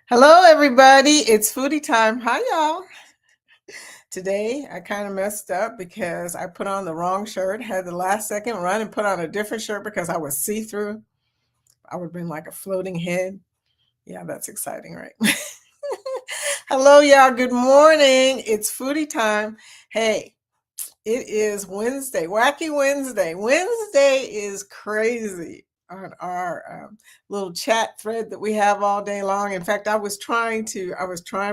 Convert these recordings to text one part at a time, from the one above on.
Hello, everybody. It's foodie time. Hi, y'all. Today, I kind of messed up because I put on the wrong shirt, had the last second run and put on a different shirt because I was see through. I would have been like a floating head. Yeah, that's exciting, right? Hello, y'all. Good morning. It's foodie time. Hey, it is Wednesday, Wacky Wednesday. Wednesday is crazy on our little chat thread that we have all day long. In fact, I was trying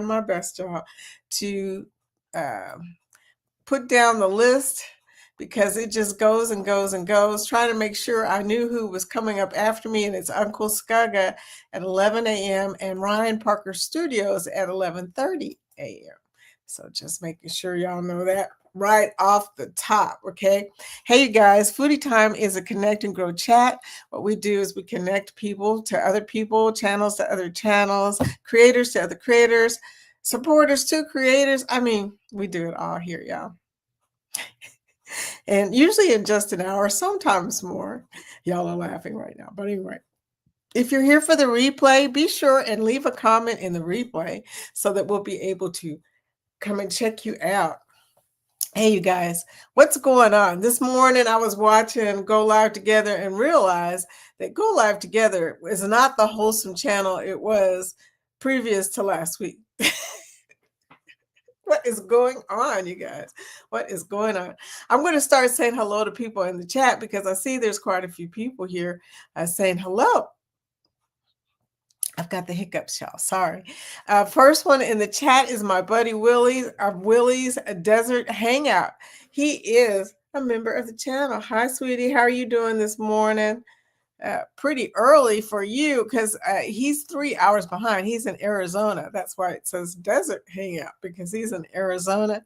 my best, y'all, to uh, put down the list because it just goes and goes and goes, trying to make sure I knew who was coming up after me. And it's Uncle Skugga at 11 a.m. and Ryan Parker Studios at 11:30 a.m. So just making sure y'all know that right off the top, okay? Hey, you guys, Foodie Time is a connect and grow chat. What we do is we connect people to other people, channels to other channels, creators to other creators, supporters to creators. I mean, we do it all here, y'all. And usually in just an hour, sometimes more. Y'all are laughing right now. But anyway, if you're here for the replay, be sure and leave a comment in the replay so that we'll be able to come and check you out. Hey, you guys, what's going on? This morning I was watching Go Live Together and realized that Go Live Together is not the wholesome channel it was previous to last week. What is going on, you guys? What is going on? I'm going to start saying hello to people in the chat because I see there's quite a few people here saying hello. I've got the hiccups, y'all. Sorry. First one in the chat is my buddy Willie of Willie's Desert Hangout. He is a member of the channel. Hi, sweetie. How are you doing this morning? Pretty early for you because he's 3 hours behind. He's in Arizona. That's why it says Desert Hangout because he's in Arizona.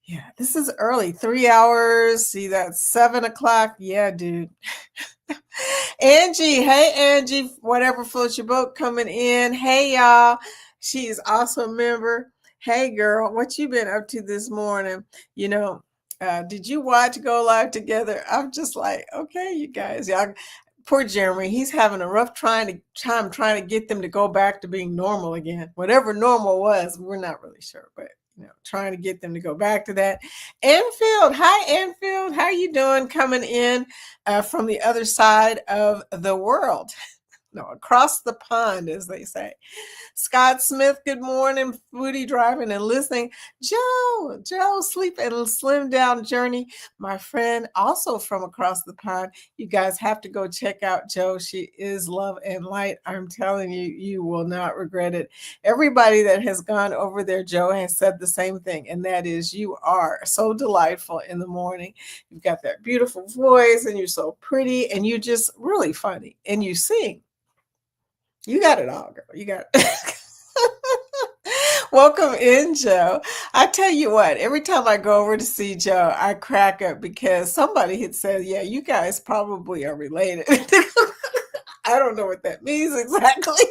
Yeah, this is early. 3 hours. See, that's 7 o'clock. Yeah, dude. Angie, hey Angie, whatever floats your boat coming in. Hey y'all, she is also a member. Hey girl, what you been up to this morning? You know, did you watch Go Live Together? I'm just like, okay, you guys, y'all. Poor Jeremy, he's having a rough time trying to get them to go back to being normal again. Whatever normal was, we're not really sure, but trying to get them to go back to that. Anfield, hi Anfield, how you doing? Coming in from the other side of the world. No, across the pond, as they say. Scott Smith, good morning. Foodie driving and listening. Joe, sleep and slim down journey. My friend, also from across the pond. You guys have to go check out Joe. She is love and light. I'm telling you, you will not regret it. Everybody that has gone over there, Joe, has said the same thing, and that is you are so delightful in the morning. You've got that beautiful voice, and you're so pretty, and you're just really funny, and you sing. You got it all, girl. You got it. Welcome in, Joe. I tell you what, every time I go over to see Joe, I crack up because somebody had said, yeah, you guys probably are related. I don't know what that means exactly,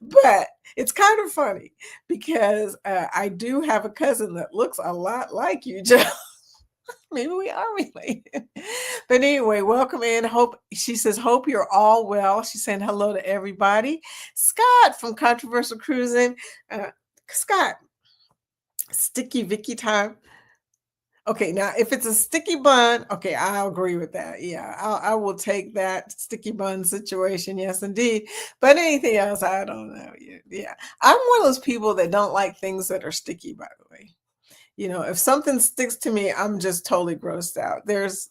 but it's kind of funny because I do have a cousin that looks a lot like you, Joe. Maybe we are related. But anyway, welcome in. She says, hope you're all well. She's saying hello to everybody. Scott from Controversial Cruising. Scott, Sticky Vicky time. Okay, now if it's a sticky bun, okay, I'll agree with that. Yeah, I will take that sticky bun situation. Yes, indeed. But anything else, I don't know. Yeah, I'm one of those people that don't like things that are sticky, by the way. If something sticks to me, I'm just totally grossed out. There's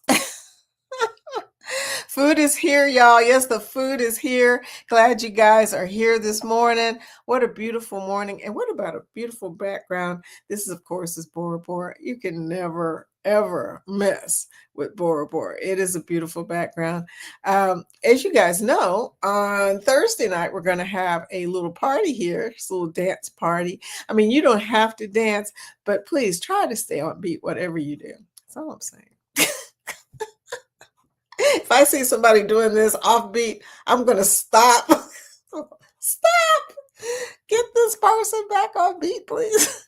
food is here, y'all. Yes, the food is here. Glad you guys are here this morning. What a beautiful morning. And what about a beautiful background? This is, of course, is Bora Bora. You can never, ever mess with Bora Bora. It is a beautiful background. As you guys know, on Thursday night, we're going to have a little party here. It's a little dance party. I mean, you don't have to dance, but please try to stay on beat, whatever you do. That's all I'm saying. If I see somebody doing this offbeat, I'm going to stop. Stop. Get this person back on beat, please.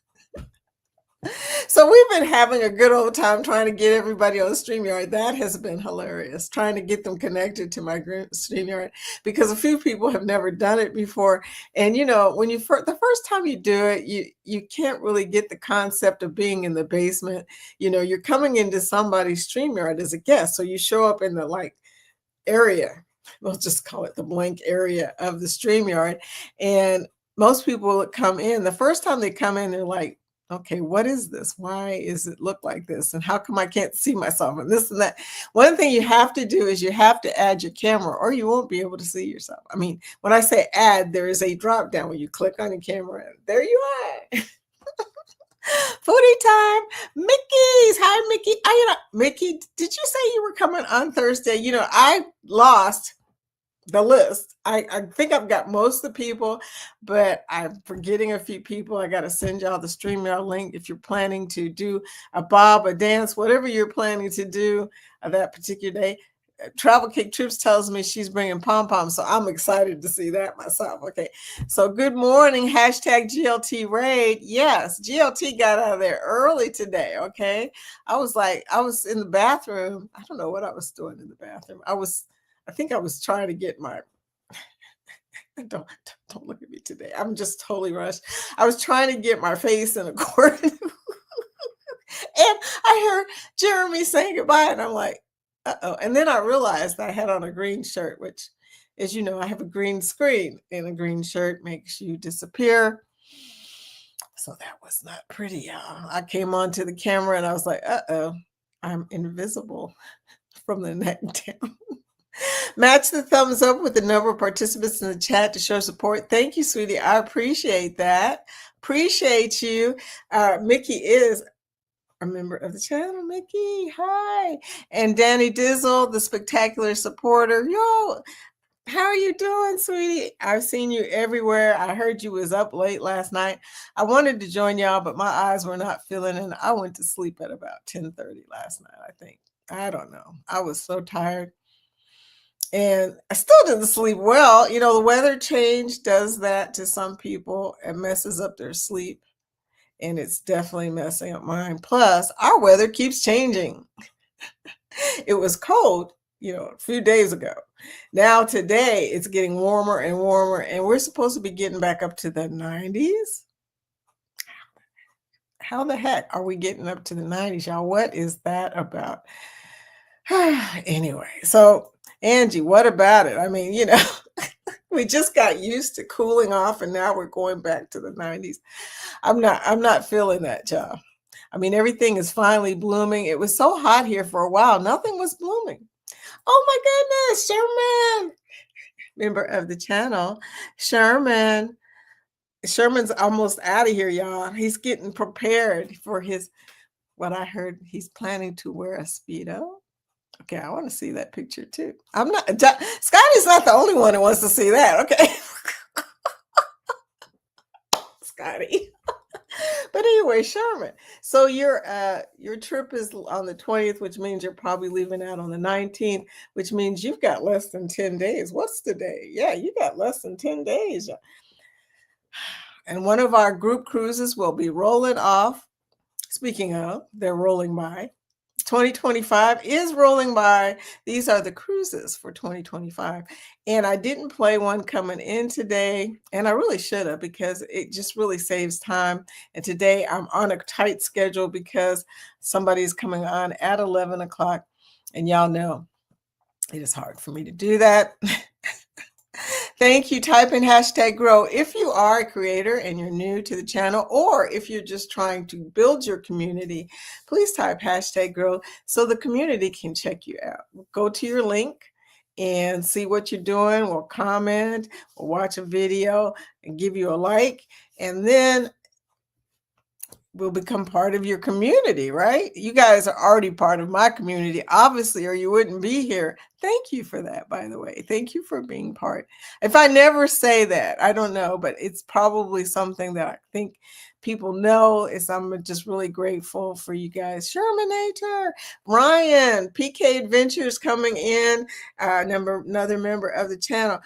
So we've been having a good old time trying to get everybody on StreamYard. That has been hilarious, trying to get them connected to my StreamYard because a few people have never done it before. And when the first time you do it, you can't really get the concept of being in the basement. You're coming into somebody's StreamYard as a guest, so you show up in the area. We'll just call it the blank area of the StreamYard. And most people that come in, the first time they come in, they're like, okay, what is this? Why is it look like this? And how come I can't see myself? And this and that. One thing you have to do is you have to add your camera or you won't be able to see yourself. I mean, when I say add, there is a drop down when you click on your camera. There you are. Foodie time, Mickey's. Hi, Mickey. Mickey, did you say you were coming on Thursday? I lost the list. I think I've got most of the people, but I'm forgetting a few people. I got to send y'all the StreamYard link if you're planning to do a bob, a dance, whatever you're planning to do that particular day. Travel Cake Trips tells me she's bringing pom-poms, so I'm excited to see that myself. Okay, so good morning, hashtag GLT Raid. Yes, GLT got out of there early today, okay? I was in the bathroom. I don't know what I was doing in the bathroom. I think I was trying to get my, don't look at me today. I'm just totally rushed. I was trying to get my face in a corner. And I heard Jeremy saying goodbye, and I'm like, uh-oh. And then I realized I had on a green shirt, which, as you know, I have a green screen, and a green shirt makes you disappear. So that was not pretty, y'all. I came onto the camera, and I was like, uh-oh, I'm invisible from the neck down. Match the thumbs up with the number of participants in the chat to show support. Thank you, sweetie. I appreciate that. Appreciate you. Mickey is a member of the channel. Mickey, hi. And Danny Dizzle, the spectacular supporter. Yo, how are you doing, sweetie? I've seen you everywhere. I heard you was up late last night. I wanted to join y'all, but my eyes were not feeling it. I went to sleep at about 10:30 last night, I think. I don't know. I was so tired. And I still didn't sleep well. The weather change does that to some people. It messes up their sleep, and it's definitely messing up mine. Plus, our weather keeps changing. It was cold, a few days ago. Now today it's getting warmer and warmer, and we're supposed to be getting back up to the 90s. How the heck are we getting up to the 90s, y'all? What is that about? Anyway, so Angie, what about it? I mean, we just got used to cooling off, and now we're going back to the 90s. I'm not feeling that, y'all. I mean, everything is finally blooming. It was so hot here for a while. Nothing was blooming. Oh my goodness, Sherman, member of the channel. Sherman's almost out of here, y'all. He's getting prepared for what I heard, he's planning to wear a Speedo. Okay, I want to see that picture too. Scotty's not the only one who wants to see that, okay? Scotty. But anyway, Sherman, so your trip is on the 20th, which means you're probably leaving out on the 19th, which means you've got less than 10 days. What's today? Yeah, you got less than 10 days. And one of our group cruises will be rolling off. Speaking of, they're rolling by. 2025 is rolling by. These are the cruises for 2025. And I didn't play one coming in today, and I really should have, because it just really saves time. And today I'm on a tight schedule because somebody's coming on at 11 o'clock. And y'all know it is hard for me to do that. Thank you. Type in hashtag grow if you are a creator and you're new to the channel, or if you're just trying to build your community. Please type hashtag grow so the community can check you out. Go to your link and see what you're doing. We'll comment, we'll watch a video and give you a like, and then will become part of your community, right? You guys are already part of my community, obviously, or you wouldn't be here. Thank you for that, by the way. Thank you for being part. If I never say that, I don't know, but it's probably something that I think people know. I'm just really grateful for you guys. Shermanator, Ryan, PK Adventures coming in, another member of the channel.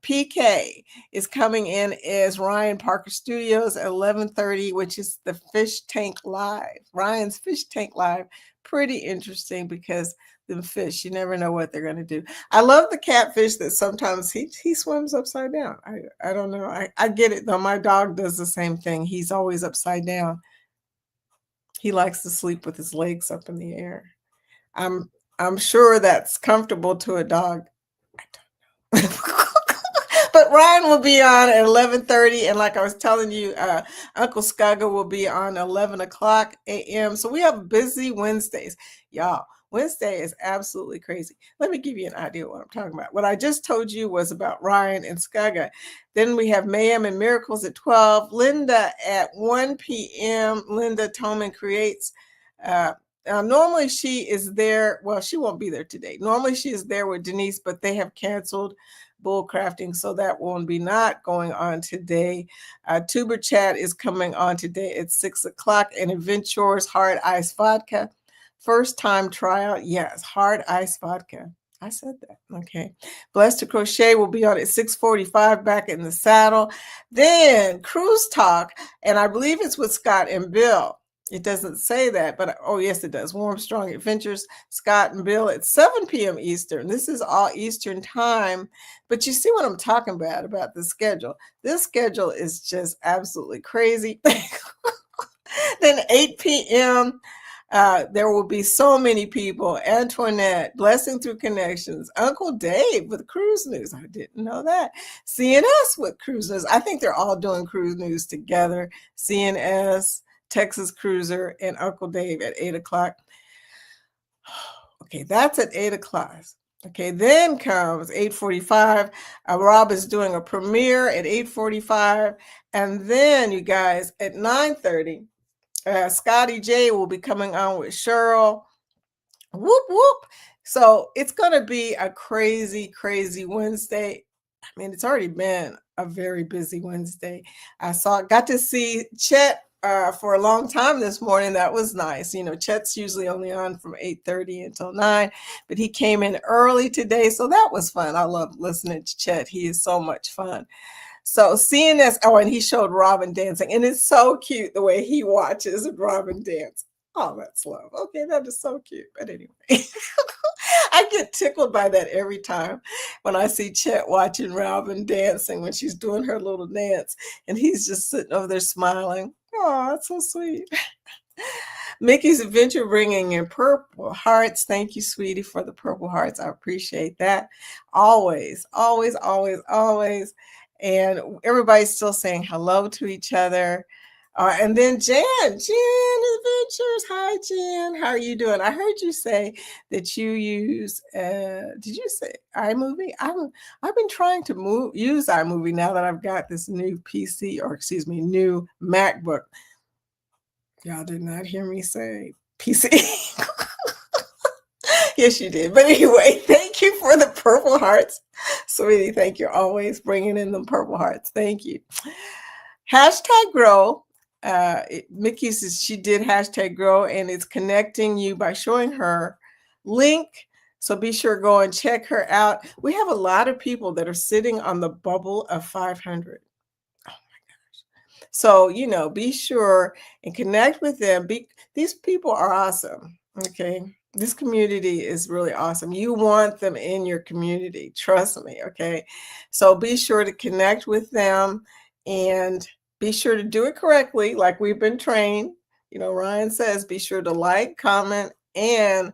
PK is coming in as Ryan Parker Studios at 11:30, which is the Fish Tank Live. Ryan's Fish Tank Live. Pretty interesting because the fish, you never know what they're going to do. I love the catfish that sometimes he swims upside down. I don't know. I get it though. My dog does the same thing. He's always upside down. He likes to sleep with his legs up in the air. I'm I'm sure that's comfortable to a dog. But Ryan will be on at 11:30, and like I was telling you, Uncle Skugga will be on 11 o'clock a.m. So we have busy Wednesdays, y'all. Wednesday is absolutely crazy. Let me give you an idea of what I'm talking about. What I just told you was about Ryan and Skugga. Then we have Mayhem and Miracles at 12. Linda at 1 p.m. Linda Toman creates. Uh, Normally she is there. Well, she won't be there today. Normally she is there with Denise, but they have canceled bull crafting, so that won't be not going on today. Tuber Chat is coming on today at 6 o'clock, and Adventures Hard Ice Vodka. First time tryout, yes, hard ice vodka. I said that. Okay. Blessed to Crochet will be on at 6:45 back in the saddle. Then Cruise Talk, and I believe it's with Scott and Bill. It doesn't say that, but oh, yes, it does. Warm Strong Adventures, Scott and Bill at 7 p.m. Eastern. This is all Eastern time. But you see what I'm talking about the schedule. This schedule is just absolutely crazy. Then 8 p.m., there will be so many people. Antoinette, Blessing Through Connections, Uncle Dave with Cruise News. I didn't know that. CNS with Cruise News. I think they're all doing Cruise News together. CNS, Texas Cruiser, and Uncle Dave at 8 o'clock. Okay, that's at 8 o'clock. Okay, then comes 8:45. Rob is doing a premiere at 8:45. And then, you guys, at 9:30, Scotty J will be coming on with Cheryl. Whoop, whoop. So it's going to be a crazy, crazy Wednesday. I mean, it's already been a very busy Wednesday. Got to see Chet for a long time this morning. That was nice. You know, Chet's usually only on from 8:30 until 9, but he came in early today. So that was fun. I love listening to Chet. He is so much fun. So seeing this, oh, and he showed Robin dancing, and it's so cute the way he watches Robin dance. Oh, that's love. Okay, that is so cute. But anyway, I get tickled by that every time when I see Chet watching Robin dancing when she's doing her little dance, and he's just sitting over there smiling. Oh, that's so sweet. Mickey's Adventure bringing in purple hearts. Thank you, sweetie, for the purple hearts. I appreciate that. Always, always, always, always. And everybody's still saying hello to each other. And then Jan Adventures. Hi, Jan. How are you doing? I heard you say that you use, did you say iMovie? I've been trying to use iMovie now that I've got this new PC, or excuse me, new MacBook. Y'all did not hear me say PC. Yes, you did. But anyway, thank you for the purple hearts. Sweetie, thank you. Always bringing in them purple hearts. Thank you. Hashtag grow. Mickey says she did hashtag grow, and it's connecting you by showing her link. So be sure to go and check her out. We have a lot of people that are sitting on the bubble of 500. So, be sure and connect with them. These people are awesome. Okay. This community is really awesome. You want them in your community. Trust me. Okay. So be sure to connect with them and be sure to do it correctly, like we've been trained. Ryan says be sure to like, comment, and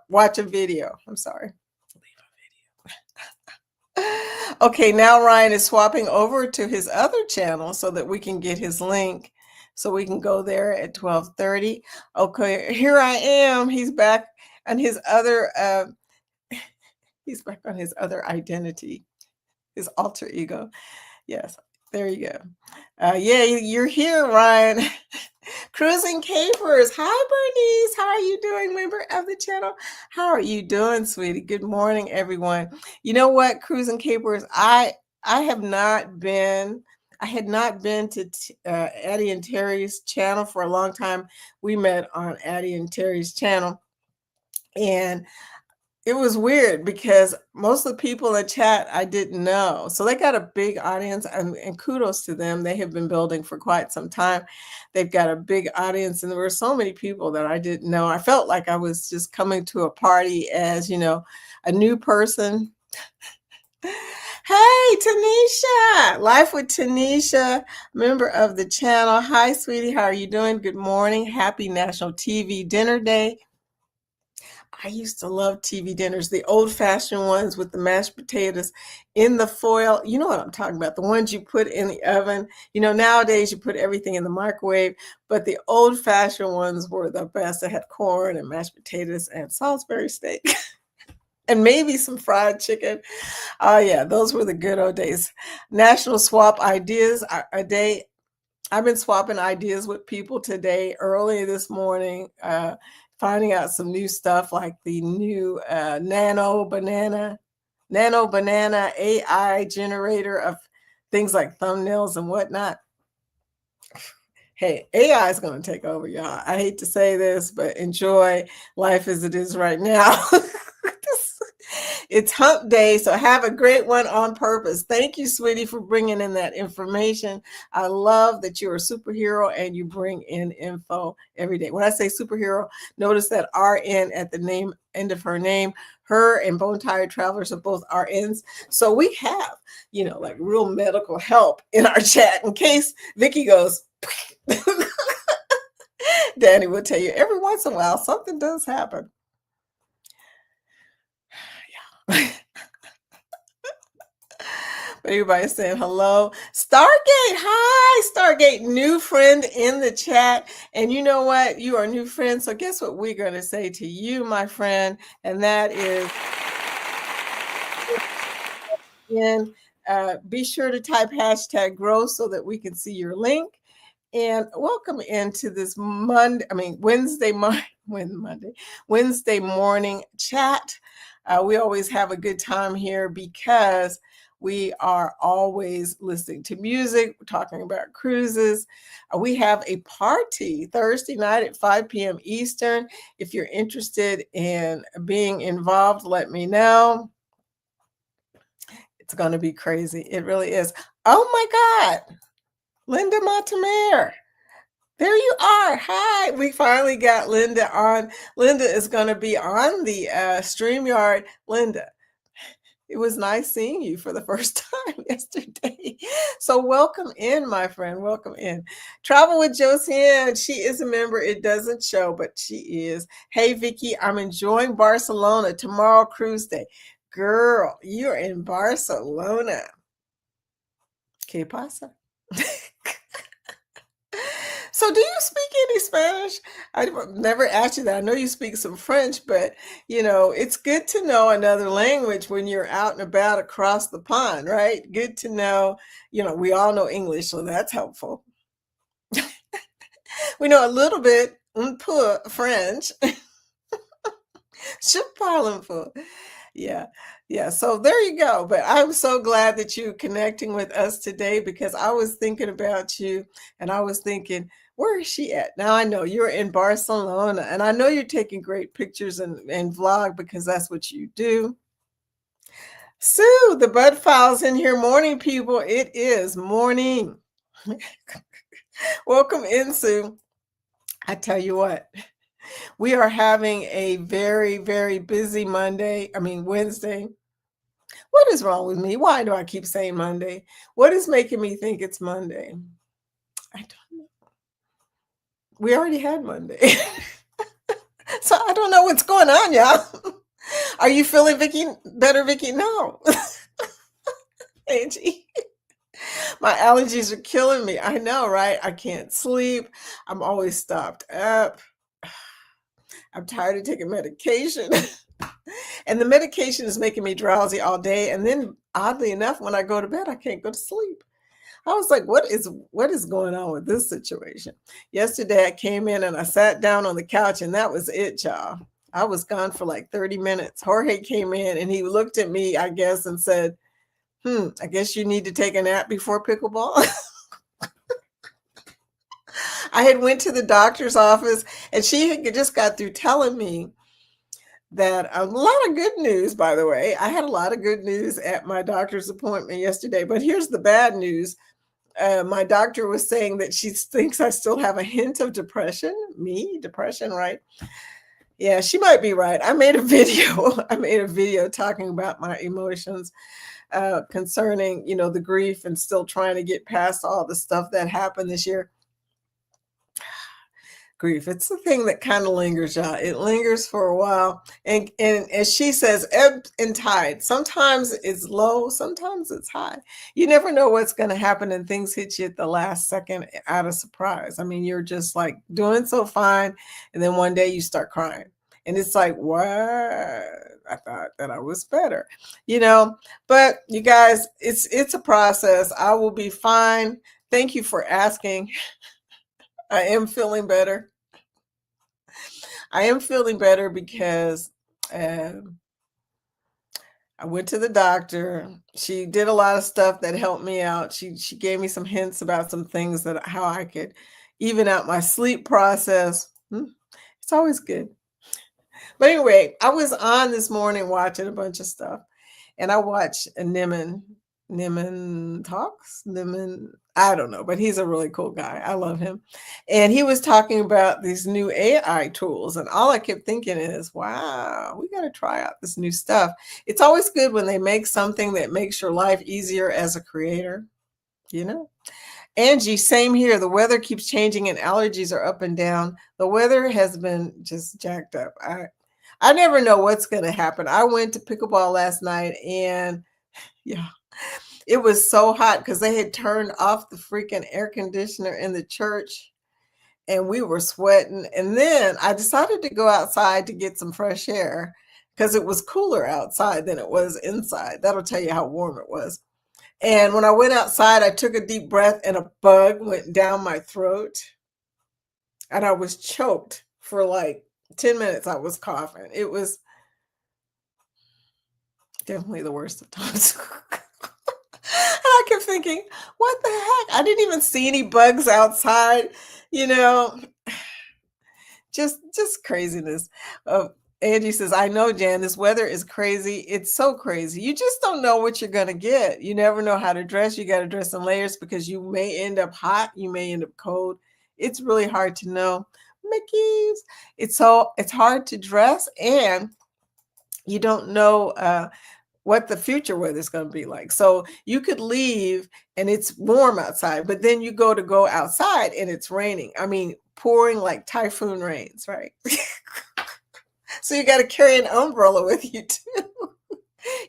watch a video. I'm sorry. Okay, now Ryan is swapping over to his other channel so that we can get his link, so we can go there at 12:30. Okay, here I am. He's back on his other identity, his alter ego. Yes, there you go. Yeah, you're here, Ryan. Cruising Capers. Hi, Bernice. How are you doing, member of the channel? How are you doing, sweetie? Good morning, everyone. You know what, Cruising Capers? I had not been to Addie and Terry's channel for a long time. We met on Addie and Terry's channel, and It was weird because most of the people in the chat I didn't know. So they got a big audience, and kudos to them. They have been building for quite some time. They've got a big audience, and there were so many people that I didn't know. I felt like I was just coming to a party as, a new person. Hey, Tanisha, Life with Tanisha, member of the channel. Hi, sweetie. How are you doing? Good morning. Happy National TV Dinner Day. I used to love TV dinners, the old-fashioned ones with the mashed potatoes in the foil. You know what I'm talking about, the ones you put in the oven. Nowadays you put everything in the microwave, but the old-fashioned ones were the best. They had corn and mashed potatoes and Salisbury steak and maybe some fried chicken. Oh, yeah, those were the good old days. National Swap Ideas a Day. I've been swapping ideas with people today, early this morning, finding out some new stuff like the new Nano Banana AI generator of things like thumbnails and whatnot. Hey, AI is going to take over, y'all. I hate to say this, but enjoy life as it is right now. It's hump day, so have a great one on purpose. Thank you, sweetie, for bringing in that information. I love that you're a superhero and you bring in info every day. When I say superhero, notice that RN at the end of her name. Her and Bone Tired Travelers are both RNs. So we have, like real medical help in our chat in case Vicky goes. Danny will tell you every once in a while something does happen. Yeah. But everybody's saying hello. Stargate, hi, Stargate, new friend in the chat. And you know what? You are a new friend. So guess what we're going to say to you, my friend? And that is, be sure to type hashtag growth so that we can see your link. And welcome into this Wednesday morning chat. We always have a good time here because we are always listening to music, talking about cruises. We have a party Thursday night at 5 p.m. Eastern. If you're interested in being involved, let me know. It's going to be crazy. It really is. Oh my God. Linda Montemayor. There you are. Hi. We finally got Linda on. Linda is going to be on the StreamYard. Linda, it was nice seeing you for the first time yesterday. So welcome in, my friend. Welcome in. Travel with Josiane. She is a member. It doesn't show, but she is. Hey, Vicky, I'm enjoying Barcelona. Tomorrow, cruise day. Girl, you're in Barcelona. ¿Qué pasa? So do you speak any Spanish? I never asked you that. I know you speak some French, but it's good to know another language when you're out and about across the pond, right? Good to know, we all know English, so that's helpful. We know a little bit, un peu French. Je parle un peu. Yeah. Yeah. So there you go. But I'm so glad that you're connecting with us today because I was thinking about you and I was thinking, where is she at? Now I know you're in Barcelona and I know you're taking great pictures and vlog because that's what you do. Sue, the Bud File's in here. Morning, people. It is morning. Welcome in, Sue. I tell you what. We are having a very, very busy Wednesday. What is wrong with me? Why do I keep saying Monday? What is making me think it's Monday? I don't know. We already had Monday. So I don't know what's going on, y'all. Are you feeling better, Vicky? No. Angie. My allergies are killing me. I know, right? I can't sleep. I'm always stopped up. I'm tired of taking medication. And the medication is making me drowsy all day. And then oddly enough, when I go to bed, I can't go to sleep. I was like, what is going on with this situation? Yesterday I came in and I sat down on the couch and that was it, y'all. I was gone for like 30 minutes. Jorge came in and he looked at me, I guess, and said, I guess you need to take a nap before pickleball. I had went to the doctor's office and she had just got through telling me that a lot of good news, by the way. I had a lot of good news at my doctor's appointment yesterday, but here's the bad news. My doctor was saying that she thinks I still have a hint of depression. Me, depression, right? Yeah, she might be right. I made a video. I made a video talking about my emotions concerning, the grief and still trying to get past all the stuff that happened this year. Grief. It's the thing that kind of lingers, y'all. It lingers for a while. And as she says, ebb and tide. Sometimes it's low, sometimes it's high. You never know what's going to happen, and things hit you at the last second out of surprise. I mean, you're just like doing so fine, and then one day you start crying. And it's like, what? I thought that I was better, But you guys, it's a process. I will be fine. Thank you for asking. I am feeling better. I am feeling better because um, I went to the doctor. She did a lot of stuff that helped me out. She gave me some hints about some things that how I could even out my sleep process. It's always good. But anyway, I was on this morning watching a bunch of stuff, and I watched Niman talks. Niman, I don't know, but he's a really cool guy. I love him. And he was talking about these new AI tools. And all I kept thinking is, wow, we got to try out this new stuff. It's always good when they make something that makes your life easier as a creator, you know? Angie, same here. The weather keeps changing and allergies are up and down. The weather has been just jacked up. I never know what's going to happen. I went to pickleball last night and yeah, it was so hot because they had turned off the freaking air conditioner in the church and we were sweating. And then I decided to go outside to get some fresh air because it was cooler outside than it was inside. That'll tell you how warm it was. And when I went outside, I took a deep breath and a bug went down my throat and I was choked for like 10 minutes. I was coughing. It was definitely the worst of times. And I kept thinking, what the heck? I didn't even see any bugs outside, you know, just craziness. Angie says, I know, Jan, this weather is crazy. It's so crazy. You just don't know what you're going to get. You never know how to dress. You got to dress in layers because you may end up hot. You may end up cold. It's really hard to know. Mickey's. It's hard to dress, and you don't know what the future weather is going to be like. So you could leave and it's warm outside, but then you go outside and it's raining. I mean, pouring like typhoon rains, right? So you got to carry an umbrella with you too.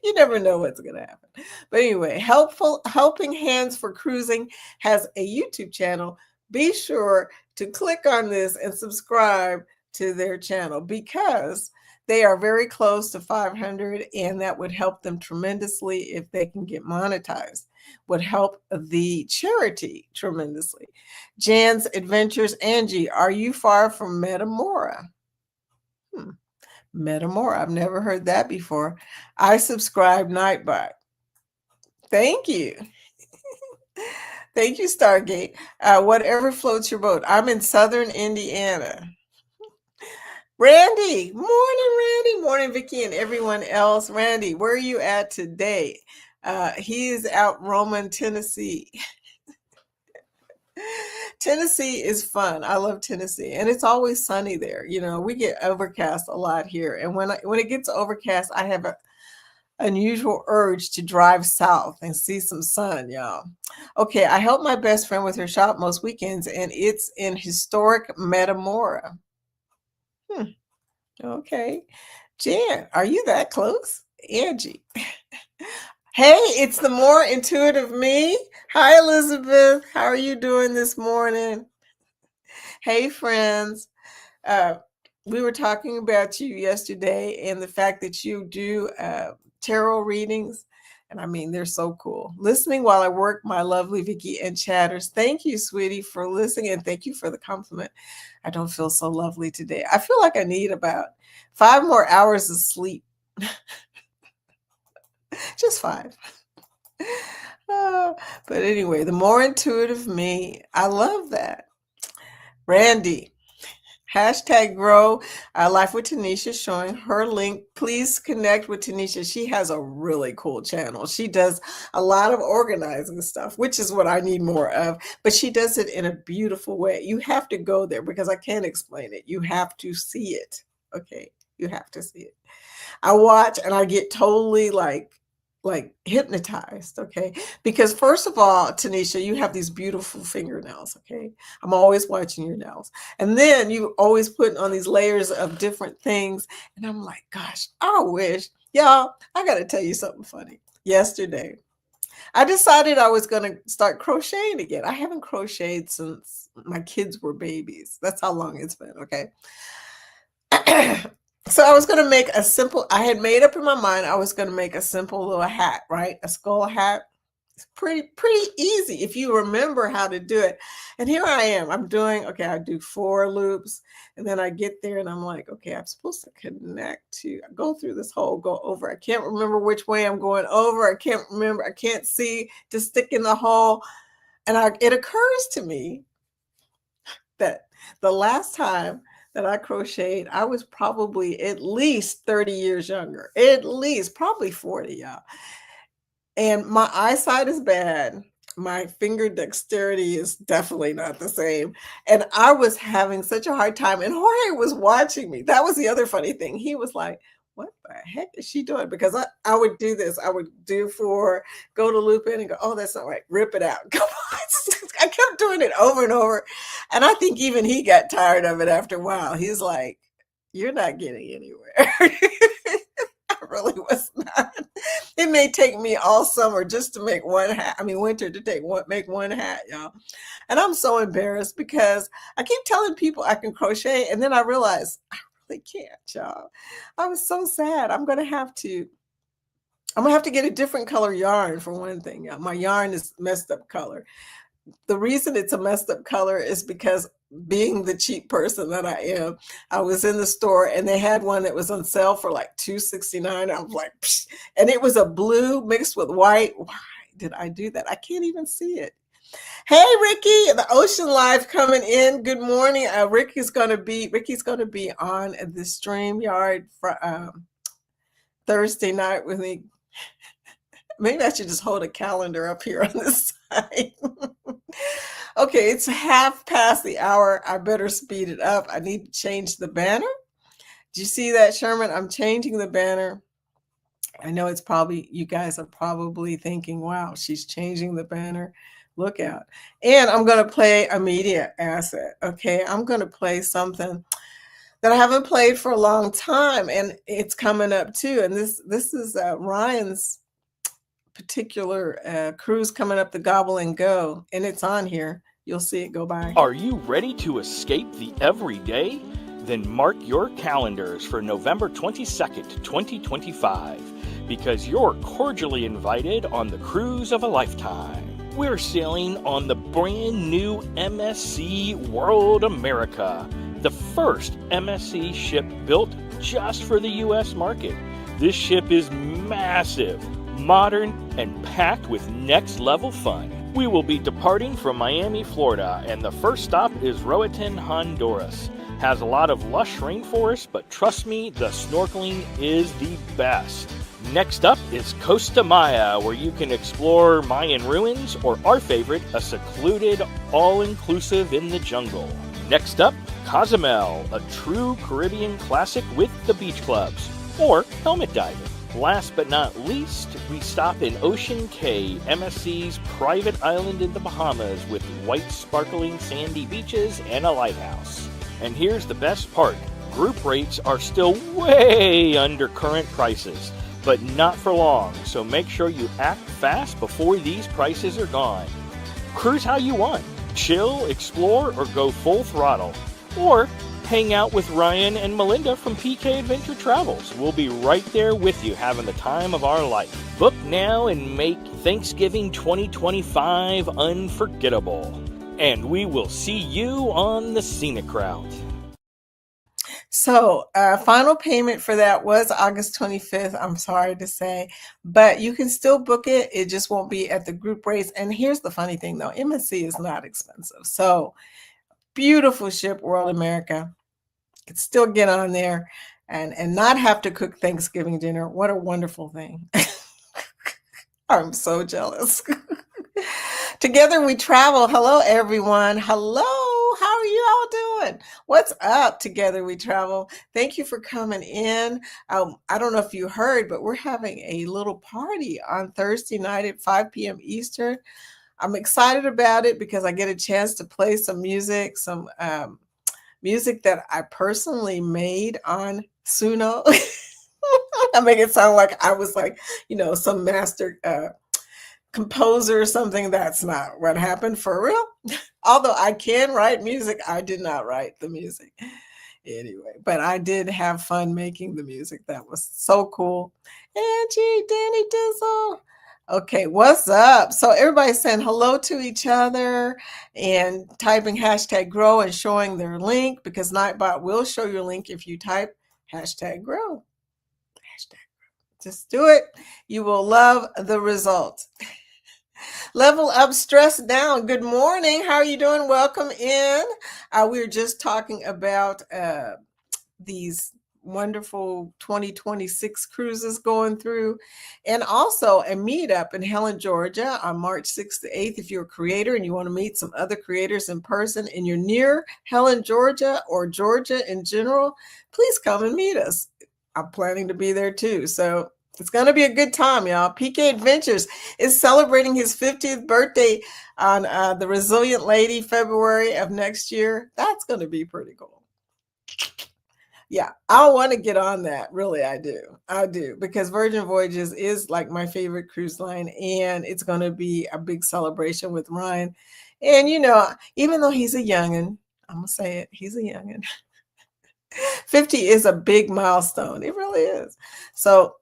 You never know what's going to happen. But anyway, Helping Hands for Cruising has a YouTube channel. Be sure to click on this and subscribe to their channel because they are very close to 500, and that would help them tremendously if they can get monetized. Would help the charity tremendously. Jan's Adventures. Angie, are you far from Metamora? Metamora. I've never heard that before. I subscribe Nightbot. Thank you. Thank you, Stargate. Whatever floats your boat. I'm in Southern Indiana. Randy, morning, Vicky, and everyone else. Randy, where are you at today? He is out roaming Tennessee. Tennessee is fun. I love Tennessee, and it's always sunny there. You know, we get overcast a lot here, and when it gets overcast, I have an unusual urge to drive south and see some sun, y'all. Okay, I help my best friend with her shop most weekends, and it's in historic Metamora. Okay. Jan, are you that close? Angie. Hey, it's the more intuitive me. Hi, Elizabeth. How are you doing this morning? Hey, friends. We were talking about you yesterday and the fact that you do tarot readings. And I mean, they're so cool. Listening while I work, my lovely Vicky and chatters. Thank you, sweetie, for listening. And thank you for the compliment. I don't feel so lovely today. I feel like I need about 5 more hours of sleep. Just 5. But anyway, the more intuitive me. I love that. Randy, Hashtag grow life with Tanisha, showing her link. Please connect with Tanisha. She has a really cool channel. She does a lot of organizing stuff, which is what I need more of, but she does it in a beautiful way. You have to go there because I can't explain it. You have to see it. Okay. You have to see it. I watch and I get totally like hypnotized, okay? Because first of all, Tanisha, you have these beautiful fingernails, okay? I'm always watching your nails. And then you always put on these layers of different things. And I'm like, gosh, I wish, y'all, I got to tell you something funny. Yesterday, I decided I was going to start crocheting again. I haven't crocheted since my kids were babies. That's how long it's been, okay? So I was going to make a simple, I had made up in my mind, I was going to make a simple little hat, right? A skull hat. It's pretty easy if you remember how to do it. And here I am. I'm doing, okay, I do 4 loops and then I get there and I'm like, okay, I'm supposed to connect to, go through this hole, go over. I can't remember which way I'm going over. I can't remember. I can't see to stick in the hole. And it occurs to me that the last time that I crocheted, I was probably at least 30 years younger, at least probably 40, y'all. And my eyesight is bad. My finger dexterity is definitely not the same. And I was having such a hard time. And Jorge was watching me. That was the other funny thing. He was like, what the heck is she doing? Because I would do this. I would do 4, go to loop in and go, oh, that's not right. Rip it out. Come on. I kept doing it over and over. And I think even he got tired of it after a while. He's like, you're not getting anywhere. I really was not. It may take me all summer just to make one hat. I mean, winter to make one hat, y'all. And I'm so embarrassed because I keep telling people I can crochet, and then I realize I really can't, y'all. I was so sad. I'm gonna have to get a different color yarn for one thing. My yarn is messed up color. The reason it's a messed up color is because being the cheap person that I am, I was in the store and they had one that was on sale for like $2.69. I was like, psh, and it was a blue mixed with white. Why did I do that? I can't even see it. Hey, Ricky, the Ocean Live coming in. Good morning. Ricky's gonna be on the StreamYard for Thursday night with me. Maybe I should just hold a calendar up here on this side. Okay, it's half past the hour. I better speed it up. I need to change the banner. Do you see that, Sherman? I'm changing the banner. I know it's probably, you guys are probably thinking, wow, she's changing the banner. Look out. And I'm going to play a media asset. Okay, I'm going to play something that I haven't played for a long time, and it's coming up too. And this is Ryan's particular cruise coming up, the Gobble and Go, and it's on here. You'll see it go by. Are you ready to escape the everyday? Then mark your calendars for November 22nd, 2025, because you're cordially invited on the cruise of a lifetime. We're sailing on the brand new MSC World America, the first MSC ship built just for the U.S. market. This ship is massive, modern, and packed with next-level fun. We will be departing from Miami, Florida, and the first stop is Roatan, Honduras. Has a lot of lush rainforest, but trust me, the snorkeling is the best. Next up is Costa Maya, where you can explore Mayan ruins, or our favorite, a secluded, all-inclusive in the jungle. Next up, Cozumel, a true Caribbean classic with the beach clubs, or helmet diving. Last but not least, we stop in Ocean Cay, MSC's private island in the Bahamas with white sparkling sandy beaches and a lighthouse. And here's the best part, group rates are still way under current prices, but not for long, so make sure you act fast before these prices are gone. Cruise how you want, chill, explore, or go full throttle. Or hang out with Ryan and Melinda from PK Adventure Travels. We'll be right there with you having the time of our life. Book now and make Thanksgiving 2025 unforgettable. And we will see you on the scenic route. So final payment for that was August 25th, I'm sorry to say, but you can still book it. It just won't be at the group rates. And here's the funny thing though, MSC is not expensive. So beautiful ship, World America. could still get on there and not have to cook Thanksgiving dinner. What a wonderful thing. I'm so jealous. Together we travel. Hello, everyone. Hello. How are you all doing? What's up? Together we travel. Thank you for coming in. I don't know if you heard, but we're having a little party on Thursday night at 5 p.m. Eastern. I'm excited about it because I get a chance to play some music, some music that I personally made on Suno. I make it sound like I was like, some master composer or something. That's not what happened for real. Although I can write music, I did not write the music. Anyway, but I did have fun making the music. That was so cool. Angie, Danny Dizzle. Okay, what's up? So everybody's saying hello to each other and typing hashtag grow and showing their link, because Nightbot will show your link if you type hashtag grow. Hashtag grow. Just do it. You will love the results. Level up, stress down. Good morning. How are you doing? Welcome in. We were just talking about these wonderful 2026 cruises going through, and also a meetup in Helen, Georgia on March 6th to 8th. If you're a creator and you want to meet some other creators in person and you're near Helen, Georgia, or Georgia in general, please come and meet us. I'm planning to be there too. So it's going to be a good time, y'all. PK Adventures is celebrating his 50th birthday on the Resilient Lady, February of next year. That's going to be pretty cool. Yeah, I want to get on that. Really, I do. I do, because Virgin Voyages is like my favorite cruise line, and it's going to be a big celebration with Ryan. And, even though he's a youngin', I'm going to say it, he's a youngin'. 50 is a big milestone. It really is. So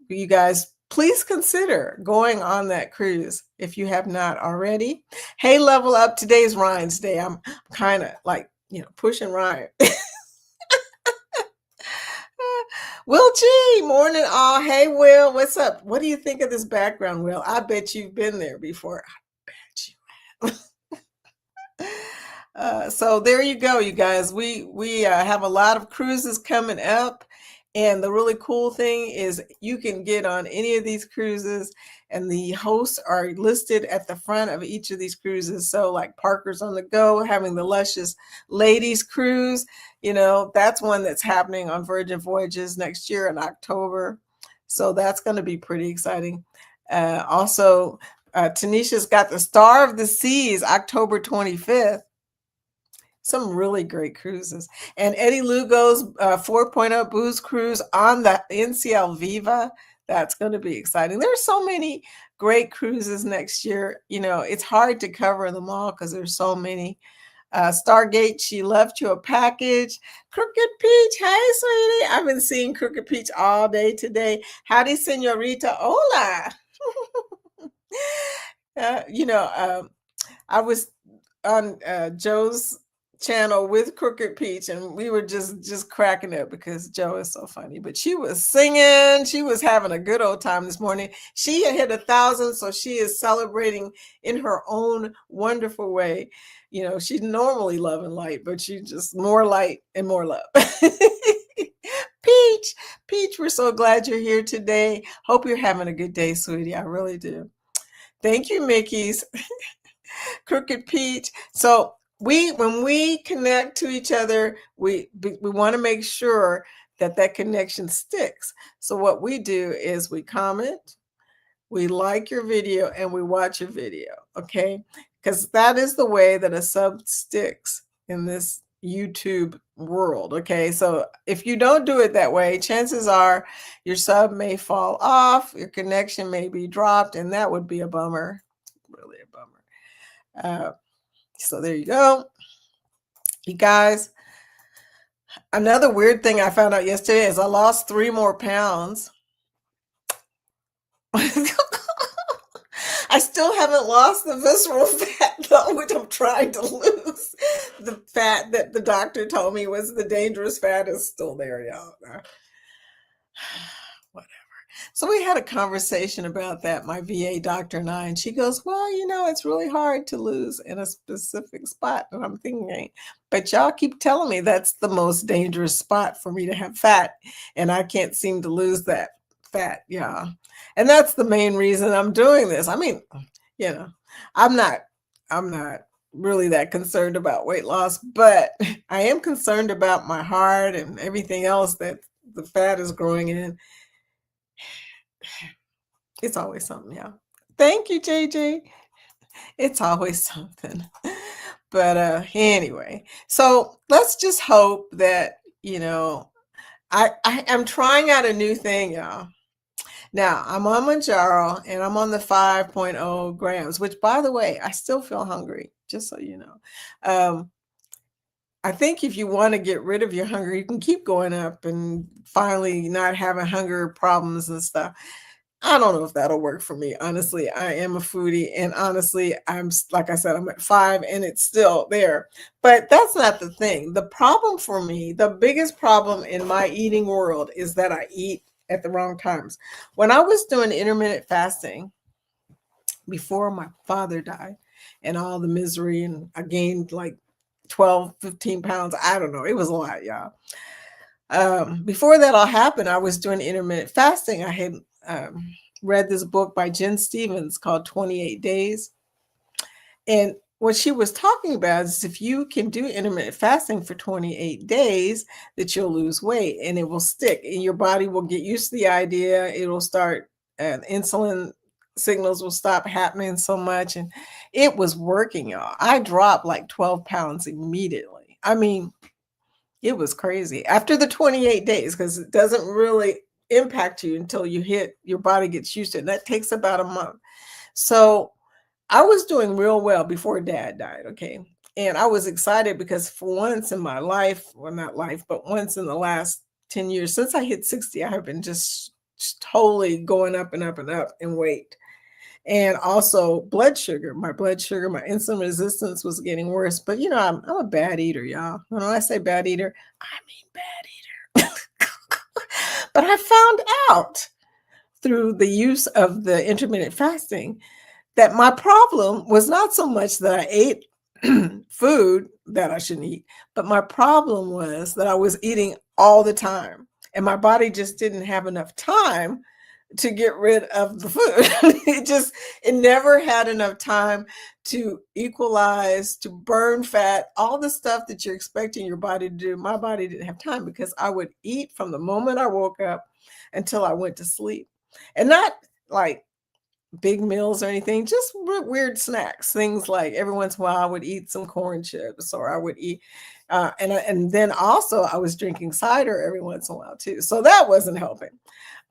you guys, please consider going on that cruise if you have not already. Hey, level up. Today's Ryan's day. I'm kind of like, pushing Ryan. Will G, morning all. Hey, Will, what's up? What do you think of this background, Will? I bet you've been there before. I bet you have. So there you go, you guys. We have a lot of cruises coming up. And the really cool thing is you can get on any of these cruises, and the hosts are listed at the front of each of these cruises. So like Parker's on the Go, having the Luscious Ladies Cruise, that's one that's happening on Virgin Voyages next year in October. So that's going to be pretty exciting. Also, Tanisha's got the Star of the Seas, October 25th. Some really great cruises. And Eddie Lugo's 4.0 Booze Cruise on the NCL Viva. That's going to be exciting. There's so many great cruises next year. It's hard to cover them all because there's so many. Stargate, she left you a package. Crooked Peach, hey, sweetie. I've been seeing Crooked Peach all day today. Howdy, senorita. Hola. I was on Joe's channel with Crooked Peach, and we were just cracking up because Joe is so funny. But she was singing, she was having a good old time this morning. She had hit 1,000, so she is celebrating in her own wonderful way. She's normally love and light, but she's just more light and more love. Peach, we're so glad you're here today. Hope you're having a good day, sweetie. I really do. Thank you, Mickey's. Crooked Peach. So when we connect to each other, we want to make sure that connection sticks. So what we do is we comment, we like your video, and we watch your video, okay? Because that is the way that a sub sticks in this YouTube world, okay? So if you don't do it that way, chances are your sub may fall off, your connection may be dropped, and that would be a bummer, really a bummer. So there you go. You guys, another weird thing I found out yesterday is I lost 3 more pounds. I still haven't lost the visceral fat, though, which I'm trying to lose. The fat that the doctor told me was the dangerous fat is still there, y'all. Whatever. So we had a conversation about that, my VA doctor and I, and she goes, "Well, it's really hard to lose in a specific spot." And I'm thinking, but y'all keep telling me that's the most dangerous spot for me to have fat, and I can't seem to lose that fat, yeah. And that's the main reason I'm doing this. I mean, you know, I'm not I'm not really that concerned about weight loss, but I am concerned about my heart and everything else that the fat is growing in. It's always something, yeah. Thank you, JJ. It's always something. But anyway, so let's just hope that, I am trying out a new thing, y'all. Now, I'm on Manjaro and I'm on the 5.0 grams, which by the way, I still feel hungry, just so you know. I think if you want to get rid of your hunger, you can keep going up and finally not having hunger problems and stuff. I don't know if that'll work for me. Honestly, I am a foodie, and honestly, like I said, I'm at 5 and it's still there. But that's not the thing. The problem for me, the biggest problem in my eating world is that I eat at the wrong times. When I was doing intermittent fasting before my father died and all the misery, and I gained like 12, 15 pounds. I don't know. It was a lot, y'all. Before that all happened, I was doing intermittent fasting. I had read this book by Jen Stevens called 28 Days. And what she was talking about is if you can do intermittent fasting for 28 days, that you'll lose weight and it will stick and your body will get used to the idea. It'll start, insulin signals will stop happening so much. And it was working, y'all. I dropped like 12 pounds immediately. I mean, it was crazy after the 28 days because it doesn't really impact you until your body gets used to it. And that takes about a month. So I was doing real well before dad died. Okay. And I was excited because for once in my life, well, not life, but once in the last 10 years, since I hit 60, I have been just totally going up and up and up in weight. And also blood sugar, my insulin resistance was getting worse. But I'm a bad eater, y'all. When I say bad eater, I mean bad eater. But I found out through the use of the intermittent fasting that my problem was not so much that I ate food that I shouldn't eat, but my problem was that I was eating all the time and my body just didn't have enough time to get rid of the food. It never had enough time to equalize, to burn fat, all the stuff that you're expecting your body to do. My body didn't have time because I would eat from the moment I woke up until I went to sleep. And not like big meals or anything, just weird snacks, things like every once in a while I would eat some corn chips or I would eat, and then also I was drinking cider every once in a while too. So that wasn't helping.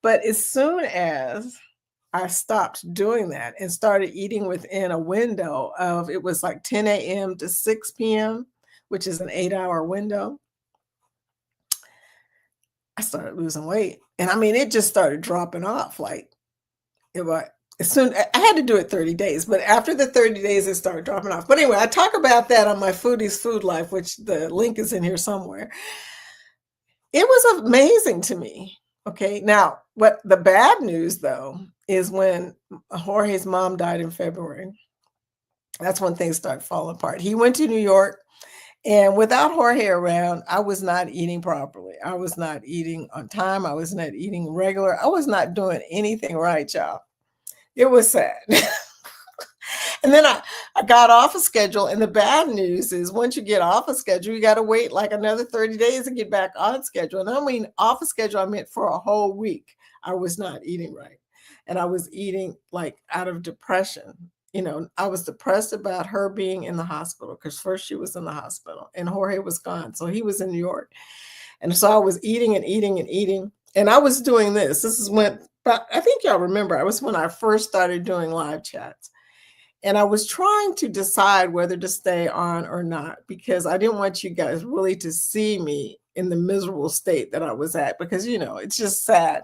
But as soon as I stopped doing that and started eating within a window of, it was like 10 a.m. to 6 p.m., which is an 8-hour window, I started losing weight. And I mean, it just started dropping off. Like it was, as soon I had to do it 30 days, but after the 30 days, it started dropping off. But anyway, I talk about that on my Foodie's Food Life, which the link is in here somewhere. It was amazing to me. Okay. Now, what the bad news though is when Jorge's mom died in February, that's when things started falling apart. He went to New York, and without Jorge around, I was not eating properly. I was not eating on time. I was not eating regular. I was not doing anything right, y'all. It was sad. And then I got off a schedule. And the bad news is once you get off a schedule, you got to wait like another 30 days to get back on schedule. And I mean, off a schedule, I meant for a whole week. I was not eating right. And I was eating like out of depression. I was depressed about her being in the hospital because first she was in the hospital and Jorge was gone. So he was in New York. And so I was eating and eating and eating. And I was doing this. This is when, but I think y'all remember, it was when I first started doing live chats. And I was trying to decide whether to stay on or not because I didn't want you guys really to see me in the miserable state that I was at because, it's just sad.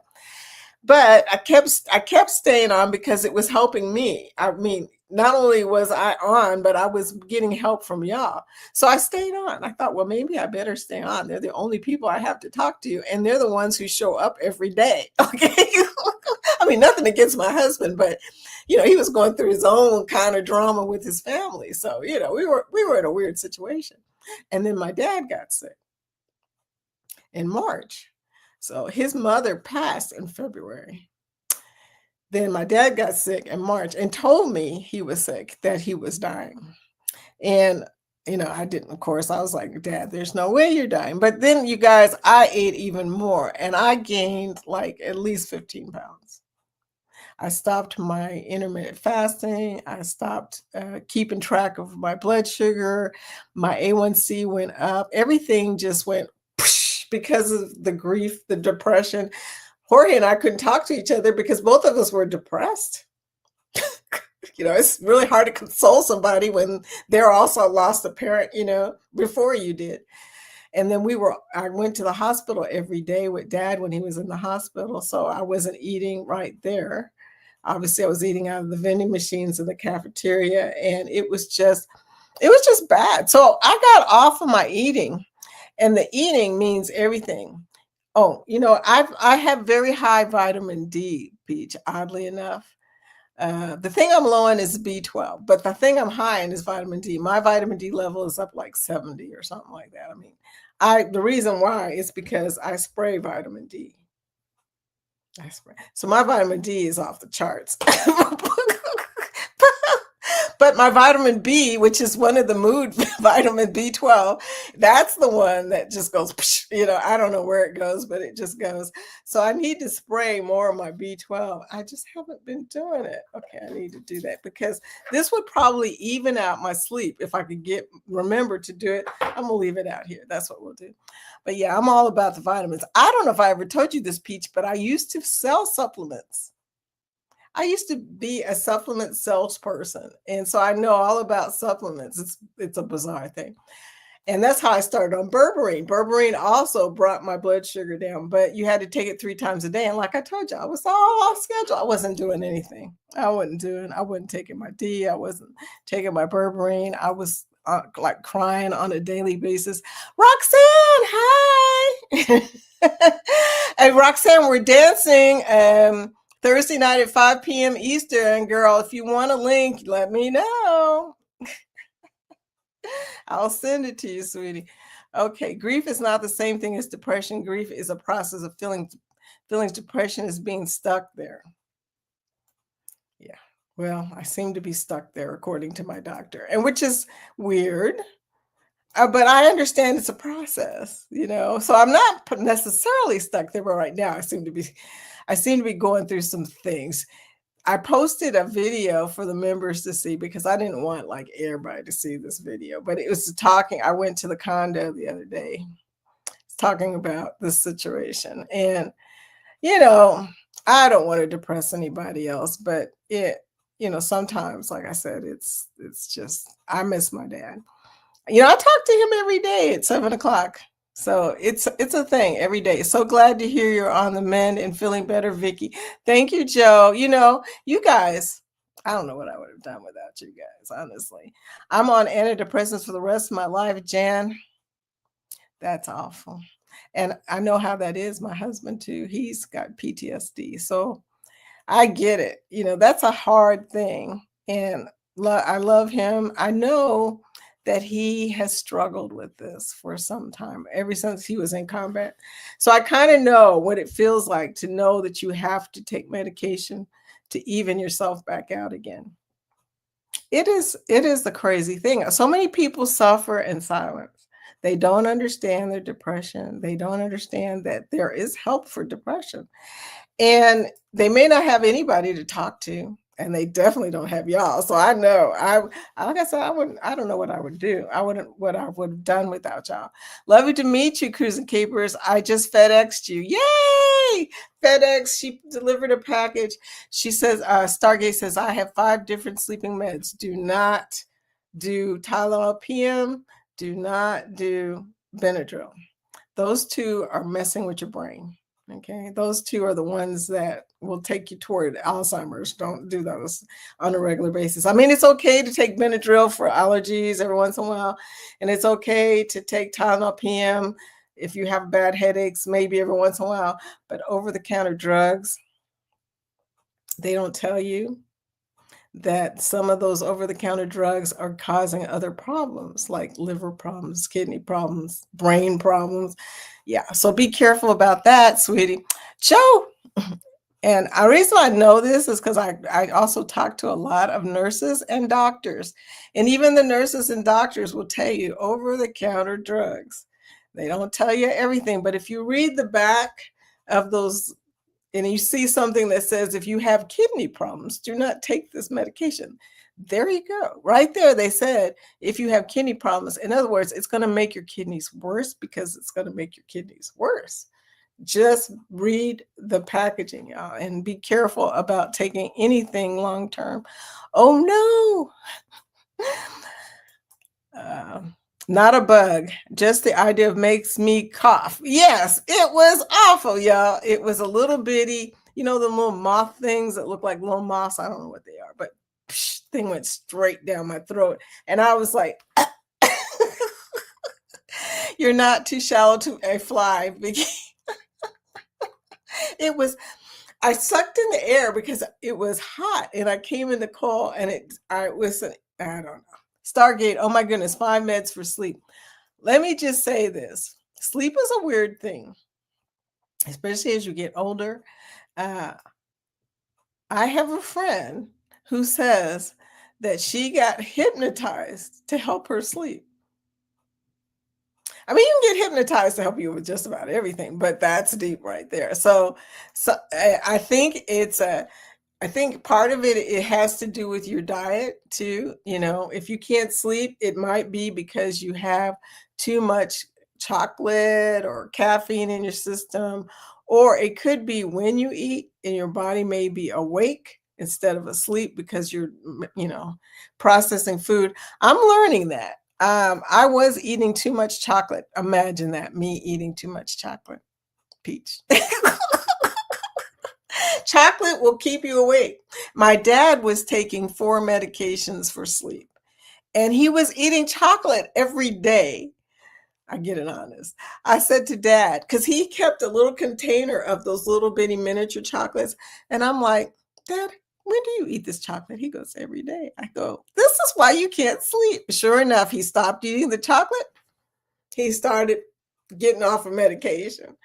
But I kept staying on because it was helping me. I mean, not only was I on, but I was getting help from y'all. So I stayed on. I thought, well, maybe I better stay on. They're the only people I have to talk to, and they're the ones who show up every day. Okay. I mean, nothing against my husband, but he was going through his own kind of drama with his family. So, we were in a weird situation. And then my dad got sick in March. So his mother passed in February. Then my dad got sick in March and told me he was sick, that he was dying. And I didn't, of course, I was like, Dad, there's no way you're dying. But then, you guys, I ate even more and I gained like at least 15 pounds. I stopped my intermittent fasting. I stopped keeping track of my blood sugar. My A1C went up. Everything just went because of the grief, the depression. Jorge and I couldn't talk to each other because both of us were depressed. It's really hard to console somebody when they're also lost a parent, before you did. And then I went to the hospital every day with Dad when he was in the hospital. So I wasn't eating right there. Obviously, I was eating out of the vending machines in the cafeteria, and it was just bad. So I got off of my eating, and the eating means everything. Oh, I have very high vitamin D, Peach, oddly enough. The thing I'm low in is B12, but the thing I'm high in is vitamin D. My vitamin D level is up like 70 or something like that. I mean, the reason why is because I spray vitamin D. So my vitamin D is off the charts. But my vitamin B, which is one of the mood vitamin B12, that's the one that just goes, I don't know where it goes, but it just goes. So I need to spray more of my B12. I just haven't been doing it. Okay, I need to do that because this would probably even out my sleep if I could remember to do it. I'm gonna leave it out here. That's what we'll do. But yeah, I'm all about the vitamins. I don't know if I ever told you this, Peach, but I used to sell supplements. I used to be a supplement salesperson, and so I know all about supplements. It's a bizarre thing. And that's how I started on berberine. Berberine also brought my blood sugar down, but you had to take it 3 times a day. And like I told you, I was all off schedule. I wasn't doing anything. I wasn't taking my D. I wasn't taking my berberine. I was like crying on a daily basis. Roxanne, hi. And Roxanne, we're dancing Thursday night at 5 p.m. Eastern. Girl, if you want a link, let me know. I'll send it to you, sweetie. Okay, grief is not the same thing as depression. Grief is a process of feelings. Depression is being stuck there. Yeah, well, I seem to be stuck there according to my doctor, and which is weird. But I understand it's a process, so I'm not necessarily stuck there, but right now I seem to be going through some things. I posted a video for the members to see because I didn't want like everybody to see this video, but it was I went to the condo the other day talking about this situation. And, I don't want to depress anybody else, but sometimes, like I said, it's just, I miss my dad. I talk to him every day at 7:00. So it's a thing every day. So glad to hear you're on the mend and feeling better, Vicky. Thank you, Joe. You guys, I don't know what I would have done without you guys, honestly. I'm on antidepressants for the rest of my life, Jan. That's awful. And I know how that is. My husband, too, he's got PTSD. So I get it. That's a hard thing. And I love him. I know that he has struggled with this for some time, ever since he was in combat. So I kind of know what it feels like to know that you have to take medication to even yourself back out again. It is the crazy thing. So many people suffer in silence. They don't understand their depression. They don't understand that there is help for depression. And they may not have anybody to talk to, and they definitely don't have y'all. So I know, like I said, I don't know what I would do. What I would have done without y'all. Love you to meet you, Cruising Capers. I just FedExed you. Yay! FedEx, she delivered a package. She says, Stargate says, I have 5 different sleeping meds. Do not do Tylenol PM. Do not do Benadryl. Those 2 are messing with your brain. Okay, those 2 are the ones that will take you toward Alzheimer's. Don't do those on a regular basis. I mean, it's okay to take Benadryl for allergies every once in a while, and it's okay to take Tylenol PM if you have bad headaches, maybe every once in a while. But over-the-counter drugs, They don't tell you that some of those over-the-counter drugs are causing other problems like liver problems, kidney problems, brain problems. Yeah, so be careful about that, sweetie. Joe, and the reason I know this is because I also talk to a lot of nurses and doctors. And even the nurses and doctors will tell you over-the-counter drugs. They don't tell you everything, but if you read the back of those and you see something that says, if you have kidney problems, do not take this medication. There you go. Right there, they said, if you have kidney problems, in other words, it's going to make your kidneys worse because it's going to make your kidneys worse. Just read the packaging, y'all, and be careful about taking anything long term. Oh no. Not a bug, just the idea of makes me cough. Yes, it was awful, y'all. It was a little bitty, you know, the little moth things that look like little moths. I don't know what they are, but thing went straight down my throat. And I was like, you're not too shallow to a fly. It was, I sucked in the air because it was hot and I came in the cold and I don't know. Stargate, oh my goodness, 5 meds for sleep. Let me just say this. Sleep is a weird thing, especially as you get older. Uh, I have a friend who says that she got hypnotized to help her sleep. I mean, you can get hypnotized to help you with just about everything, but that's deep right there. So I think I think part of it has to do with your diet too. You know, if you can't sleep, it might be because you have too much chocolate or caffeine in your system, or it could be when you eat and your body may be awake instead of asleep because you're, you know, processing food. I'm learning that. I was eating too much chocolate. Imagine that, me eating too much chocolate. Peach. Chocolate will keep you awake. My dad was taking 4 medications for sleep, and he was eating chocolate every day. I get it honest. I said to dad, because he kept a little container of those little bitty miniature chocolates. And I'm like, Dad, when do you eat this chocolate? He goes, every day. I go, this is why you can't sleep. Sure enough, he stopped eating the chocolate. He started getting off of medication,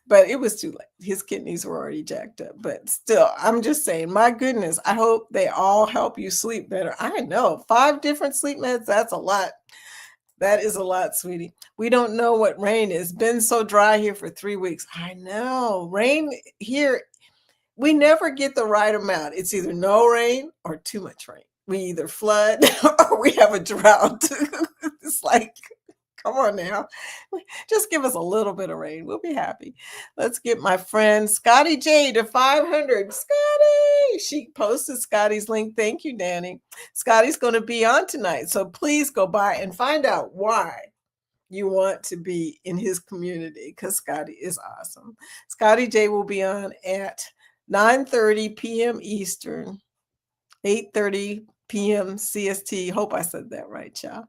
but it was too late. His kidneys were already jacked up. But still, I'm just saying, my goodness, I hope they all help you sleep better. I know 5 different sleep meds, that's a lot. That is a lot, sweetie. We don't know what rain is. Been so dry here for 3 weeks. I know. Rain here, we never get the right amount. It's either no rain or too much rain. We either flood or we have a drought. It's like, come on now. Just give us a little bit of rain. We'll be happy. Let's get my friend Scotty J to 500. Scotty! She posted Scotty's link. Thank you, Danny. Scotty's going to be on tonight. So please go by and find out why you want to be in his community because Scotty is awesome. Scotty J will be on at 9:30 p.m. Eastern, 8:30 p.m. CST. Hope I said that right, y'all.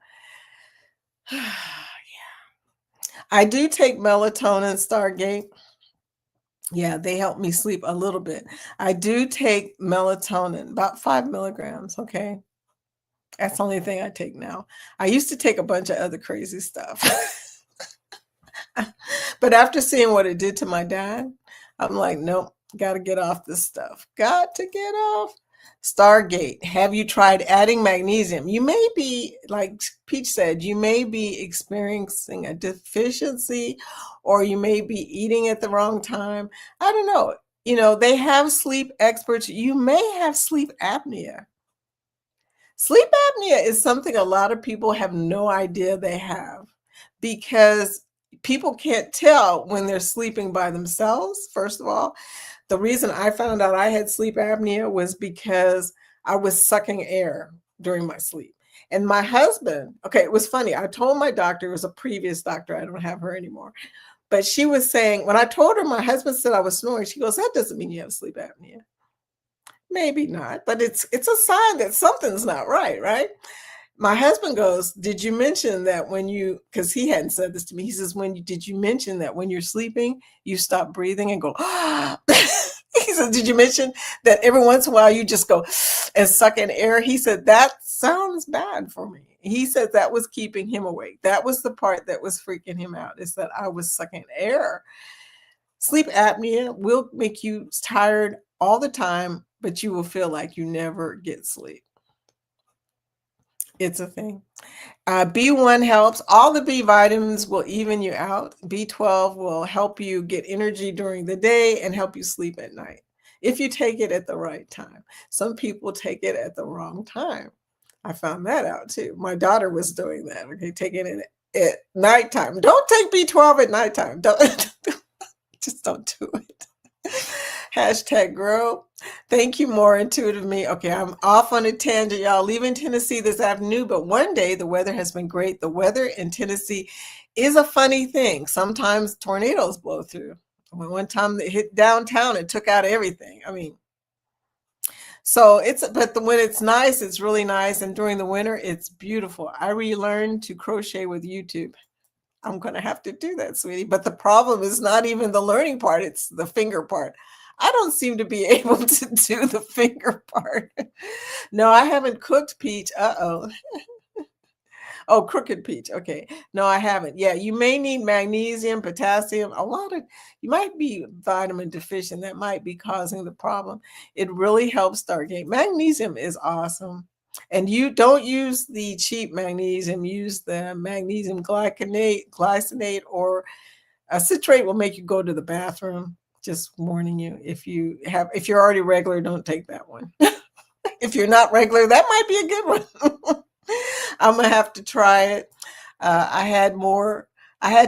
I do take melatonin, Stargate. Yeah, they help me sleep a little bit. I do take melatonin, about 5 milligrams. Okay. That's the only thing I take now. I used to take a bunch of other crazy stuff. But after seeing what it did to my dad, I'm like, nope, got to get off this stuff. Got to get off. Stargate, have you tried adding magnesium? You may be, like Peach said, you may be experiencing a deficiency or you may be eating at the wrong time. I don't know. You know, they have sleep experts. You may have sleep apnea. Sleep apnea is something a lot of people have no idea they have because people can't tell when they're sleeping by themselves, first of all. The reason I found out I had sleep apnea was because I was sucking air during my sleep. And my husband, okay, it was funny. I told my doctor, it was a previous doctor, I don't have her anymore. But she was saying, when I told her my husband said I was snoring, she goes, that doesn't mean you have sleep apnea. Maybe not, but it's a sign that something's not right, right? My husband goes, did you mention that when you, because he hadn't said this to me, he says, did you mention that when you're sleeping, you stop breathing and go, He said, did you mention that every once in a while you just go and suck in air? He said, that sounds bad for me. He said that was keeping him awake. That was the part that was freaking him out, is that I was sucking air. Sleep apnea will make you tired all the time, but you will feel like you never get sleep. It's a thing. B1 helps. All the B vitamins will even you out. B12 will help you get energy during the day and help you sleep at night if you take it at the right time. Some people take it at the wrong time. I found that out too. My daughter was doing that. Okay, taking it at nighttime. Don't take B12 at nighttime. Don't just don't do it. Hashtag grow. Thank you, more intuitive me. Okay, I'm off on a tangent, y'all. Leaving Tennessee this afternoon, but one day the weather has been great. The weather in Tennessee is a funny thing. Sometimes tornadoes blow through. One time they hit downtown and took out everything. I mean, so when it's nice, it's really nice. And during the winter, it's beautiful. I relearned to crochet with YouTube. I'm going to have to do that, sweetie. But the problem is not even the learning part, it's the finger part. I don't seem to be able to do the finger part. No, I haven't cooked peach. Uh-oh. Oh, crooked peach. Okay. No, I haven't. Yeah, you may need magnesium, potassium, you might be vitamin deficient. That might be causing the problem. It really helps Stargate. Magnesium is awesome. And you don't use the cheap magnesium, use the magnesium glycinate, or a citrate will make you go to the bathroom. Just warning you, if you're already regular, don't take that one. If you're not regular, that might be a good one. I'm gonna have to try it. I had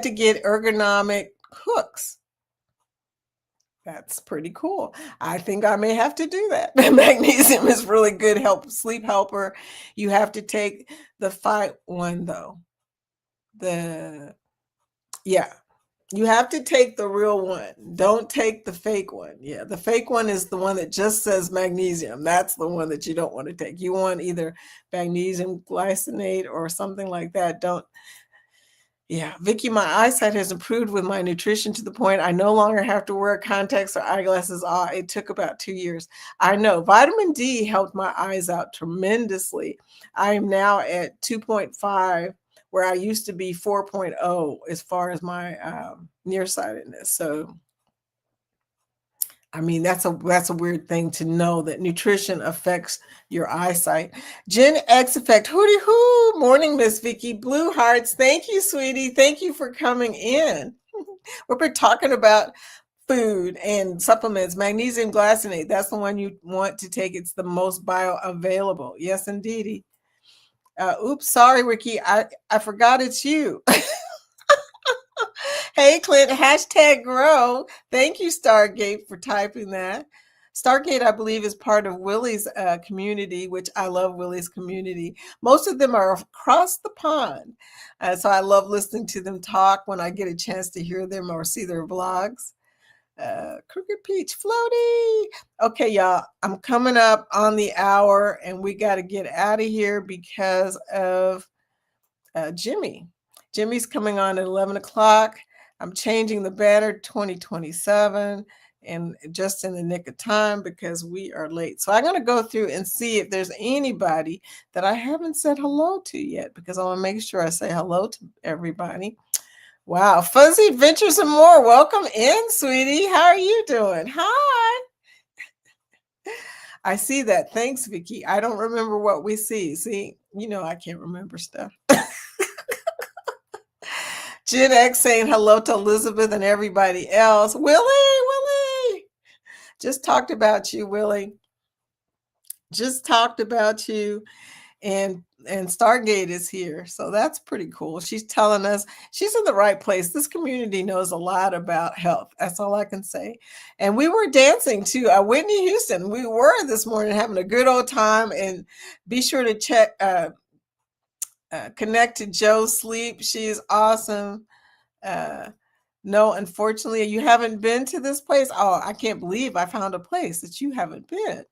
to get ergonomic hooks. That's pretty cool. I think I may have to do that. Magnesium is really good sleep helper. You have to take the fight one though. You have to take the real one. Don't take the fake one. Yeah, the fake one is the one that just says magnesium. That's the one that you don't want to take. You want either magnesium glycinate or something like that. Yeah, Vicky, my eyesight has improved with my nutrition to the point I no longer have to wear contacts or eyeglasses. It took about 2 years. I know vitamin D helped my eyes out tremendously. I am now at 2.5, where I used to be 4.0 as far as my nearsightedness. So, I mean, that's a weird thing to know, that nutrition affects your eyesight. Gen X effect. Hootie hoo. Morning, Miss Vicky. Blue hearts. Thank you, sweetie. Thank you for coming in. We're talking about food and supplements. Magnesium glycinate. That's the one you want to take. It's the most bioavailable. Yes, indeedy. Oops, sorry, Ricky. I forgot it's you. Hey, Clint, hashtag grow. Thank you, Stargate, for typing that. Stargate, I believe, is part of Willie's community, which I love Willie's community. Most of them are across the pond. So I love listening to them talk when I get a chance to hear them or see their vlogs. Crooked Peach, floaty. Okay, y'all, I'm coming up on the hour and we got to get out of here because of Jimmy. Jimmy's coming on at 11 o'clock. I'm changing the banner 2027 and just in the nick of time because we are late. So I'm going to go through and see if there's anybody that I haven't said hello to yet, because I want to make sure I say hello to everybody. Wow, Fuzzy Adventures and More. Welcome in, sweetie. How are you doing? Hi. I see that. Thanks, Vicky. I don't remember what we see. See, I can't remember stuff. Gen X saying hello to Elizabeth and everybody else. Willie, just talked about you, Willie. Just talked about you, and Stargate is here, so that's pretty cool. She's telling us she's in the right place. This community knows a lot about health. That's all I can say. And we were dancing to Whitney Houston. We were this morning having a good old time. And be sure to check, connect to Joe Sleep. She is awesome. No, unfortunately, you haven't been to this place. Oh, I can't believe I found a place that you haven't been.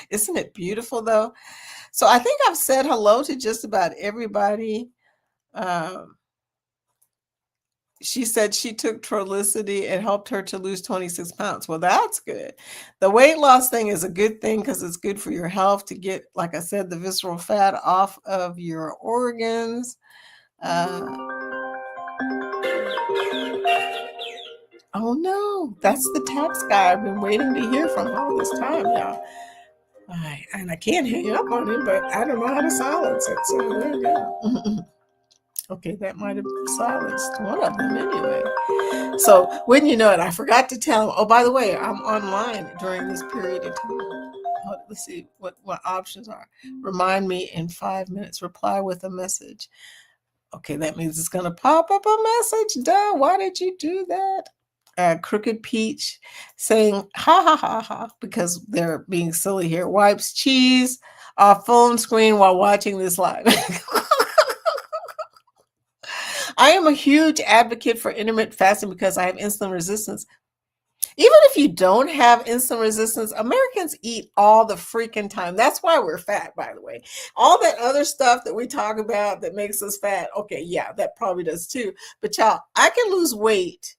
Isn't it beautiful, though? So I think I've said hello to just about everybody. She said she took Trulicity. It helped her to lose 26 pounds. Well, that's good. The weight loss thing is a good thing because it's good for your health to get, like I said, the visceral fat off of your organs. Uh, oh no, that's the tax guy I've been waiting to hear from all this time, y'all. And I can't hang up on him, but I don't know how to silence it. So there you go. Okay, that might have silenced one of them anyway. So when you know it, I forgot to tell him, oh, by the way, I'm online during this period of time. Let's see what options are. Remind me in 5 minutes. Reply with a message. Okay, that means it's going to pop up a message. Duh, why did you do that? Crooked Peach saying, ha ha ha ha, because they're being silly here. Wipes cheese off phone screen while watching this live. I am a huge advocate for intermittent fasting because I have insulin resistance. Even if you don't have insulin resistance, Americans eat all the freaking time. That's why we're fat, by the way. All that other stuff that we talk about that makes us fat, okay, yeah, that probably does too. But y'all, I can lose weight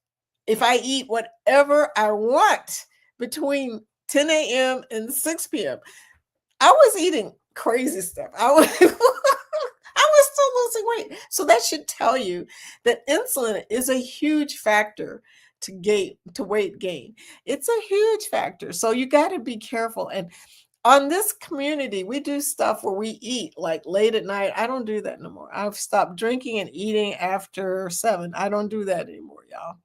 if I eat whatever I want between 10 a.m. and 6 p.m. I was eating crazy stuff. I was I was still losing weight. So that should tell you that insulin is a huge factor to weight gain. It's a huge factor. So you got to be careful. And on this community, we do stuff where we eat like late at night. I don't do that no more. I've stopped drinking and eating after 7. I don't do that anymore, y'all.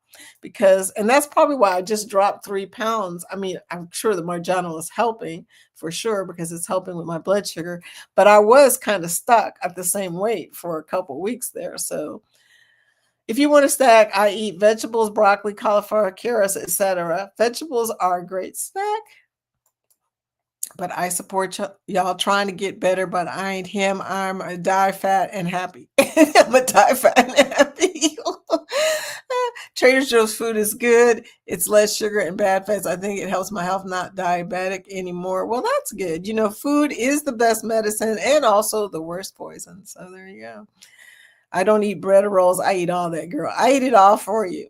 And that's probably why I just dropped 3 pounds. I mean, I'm sure the Marjano is helping for sure because it's helping with my blood sugar, but I was kind of stuck at the same weight for a couple of weeks there. So if you want to stack, I eat vegetables, broccoli, cauliflower, carrots, etc. Vegetables are a great snack. But I support y'all trying to get better, but I ain't him. I'm a die fat and happy. I'm a die fat and happy. Trader Joe's food is good. It's less sugar and bad fats. I think it helps my health, not diabetic anymore. Well, that's good. You know, food is the best medicine and also the worst poison. So there you go. I don't eat bread or rolls. I eat all that, girl. I eat it all for you.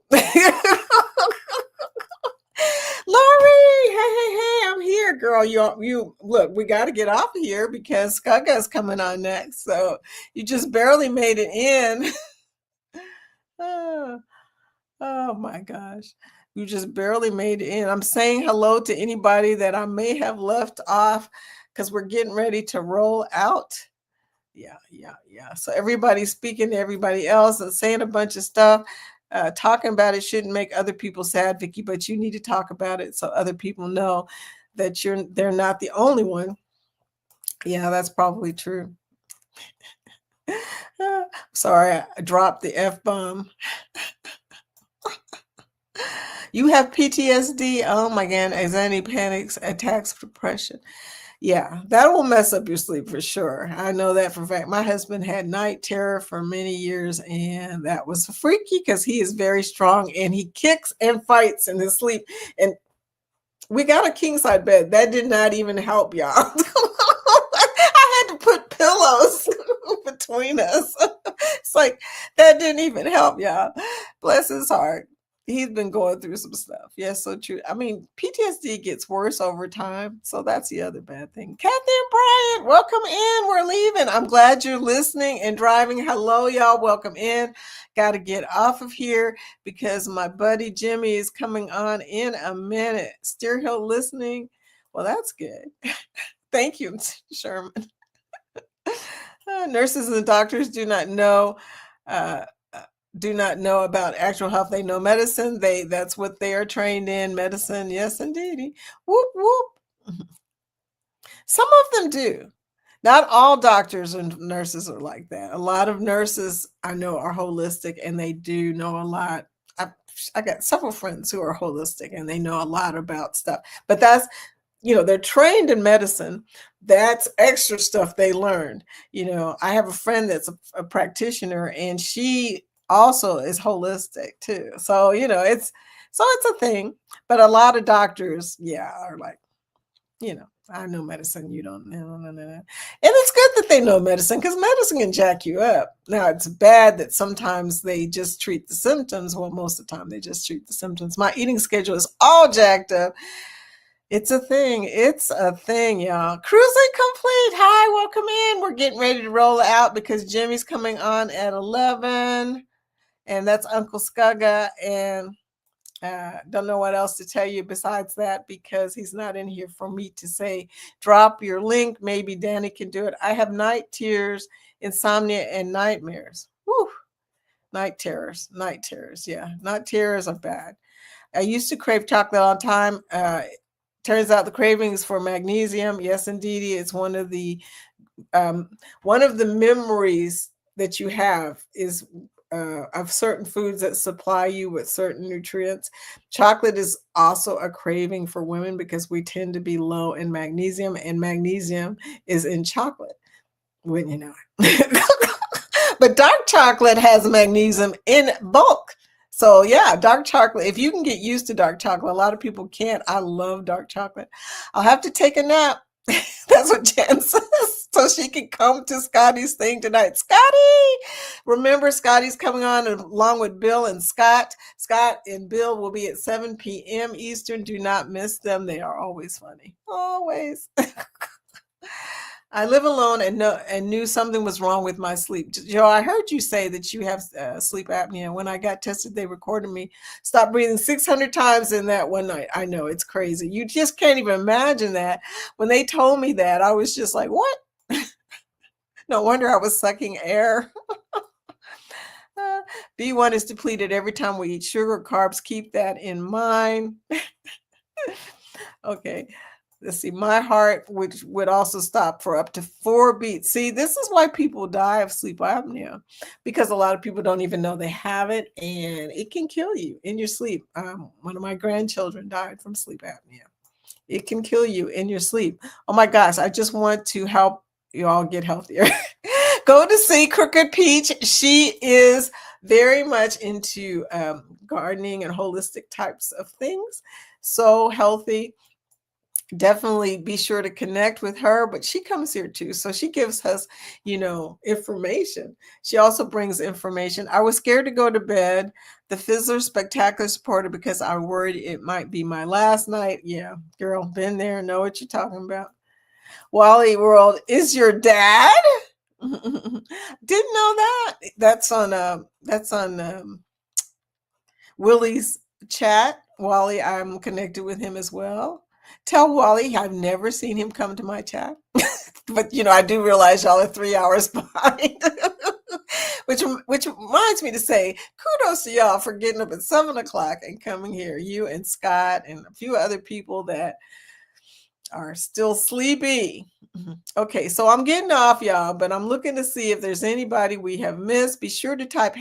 Lori, hey, I'm here, girl. You look, we got to get off of here because Skaga's coming on next. So you just barely made it in. oh, oh my gosh. You just barely made it in. I'm saying hello to anybody that I may have left off because we're getting ready to roll out. Yeah. So everybody's speaking to everybody else and saying a bunch of stuff. Talking about it shouldn't make other people sad, Vicky, but you need to talk about it so other people know that they're not the only one. Yeah, that's probably true. Sorry, I dropped the F-bomb. You have PTSD. Oh my God, anxiety, panics, attacks, depression. Yeah, that will mess up your sleep for sure. I know that for a fact. My husband had night terror for many years, and that was freaky because he is very strong and he kicks and fights in his sleep. And we got a king side bed. That did not even help, y'all. I had to put pillows between us. It's like that didn't even help, y'all. Bless his heart. He's been going through some stuff. Yes, so true. I mean, PTSD gets worse over time. So that's the other bad thing. Kathy and Brian, welcome in. We're leaving. I'm glad you're listening and driving. Hello, y'all. Welcome in. Got to get off of here because my buddy Jimmy is coming on in a minute. Steer Hill listening. Well, that's good. Thank you, Sherman. Nurses and doctors do not know about actual health. They know medicine. That's what they are trained in, medicine. Yes, indeed. Whoop whoop. Some of them do. Not all doctors and nurses are like that. A lot of nurses I know are holistic and they do know a lot. I got several friends who are holistic and they know a lot about stuff. But that's, they're trained in medicine. That's extra stuff they learned. I have a friend that's a practitioner and she also is holistic too. So, it's a thing. But a lot of doctors, are like, I know medicine. You don't know. No, no, no. And it's good that they know medicine because medicine can jack you up. Now, it's bad that sometimes they just treat the symptoms. Well, most of the time they just treat the symptoms. My eating schedule is all jacked up. It's a thing. It's a thing, y'all. Cruising complete. Hi, welcome in. We're getting ready to roll out because Jimmy's coming on at 11. And that's Uncle Scugga. And don't know what else to tell you besides that because he's not in here for me to say, drop your link. Maybe Danny can do it. I have night terrors, insomnia, and nightmares. Whew. Night terrors. Night terrors. Yeah. Night terrors are bad. I used to crave chocolate all the time. Turns out the craving is for magnesium. Yes, indeed. It's one of the memories that you have is of certain foods that supply you with certain nutrients. Chocolate is also a craving for women because we tend to be low in magnesium, and magnesium is in chocolate. Wouldn't you know it? But dark chocolate has magnesium in bulk. So yeah, dark chocolate, if you can get used to dark chocolate, a lot of people can't. I love dark chocolate. I'll have to take a nap. That's what Jen says. So she can come to Scotty's thing tonight. Scotty! Remember, Scotty's coming on along with Bill and Scott. Scott and Bill will be at 7 p.m. Eastern. Do not miss them. They are always funny. Always. I live alone and knew something was wrong with my sleep. Joe, I heard you say that you have sleep apnea. When I got tested, they recorded me stop breathing 600 times in that one night. I know, it's crazy. You just can't even imagine that. When they told me that, I was just like, what? No wonder I was sucking air. B1 is depleted every time we eat sugar, carbs. Keep that in mind. Okay. Let's see, my heart would also stop for up to 4 beats. See, this is why people die of sleep apnea, because a lot of people don't even know they have it, and it can kill you in your sleep. One of my grandchildren died from sleep apnea. It can kill you in your sleep. Oh my gosh, I just want to help you all get healthier. Go to see Crooked Peach. She is very much into gardening and holistic types of things. So healthy. Definitely be sure to connect with her, but she comes here too. So she gives us, information. She also brings information. I was scared to go to bed. The Fizzler Spectacular supporter because I worried it might be my last night. Yeah, girl, been there, know what you're talking about. Wally World is your dad. Didn't know that. That's on Willie's chat. Wally, I'm connected with him as well. Tell Wally I've never seen him come to my chat. But, I do realize y'all are 3 hours behind. which reminds me to say kudos to y'all for getting up at 7 o'clock and coming here. You and Scott and a few other people that are still sleepy. Okay, so I'm getting off, y'all, but I'm looking to see if there's anybody we have missed. Be sure to type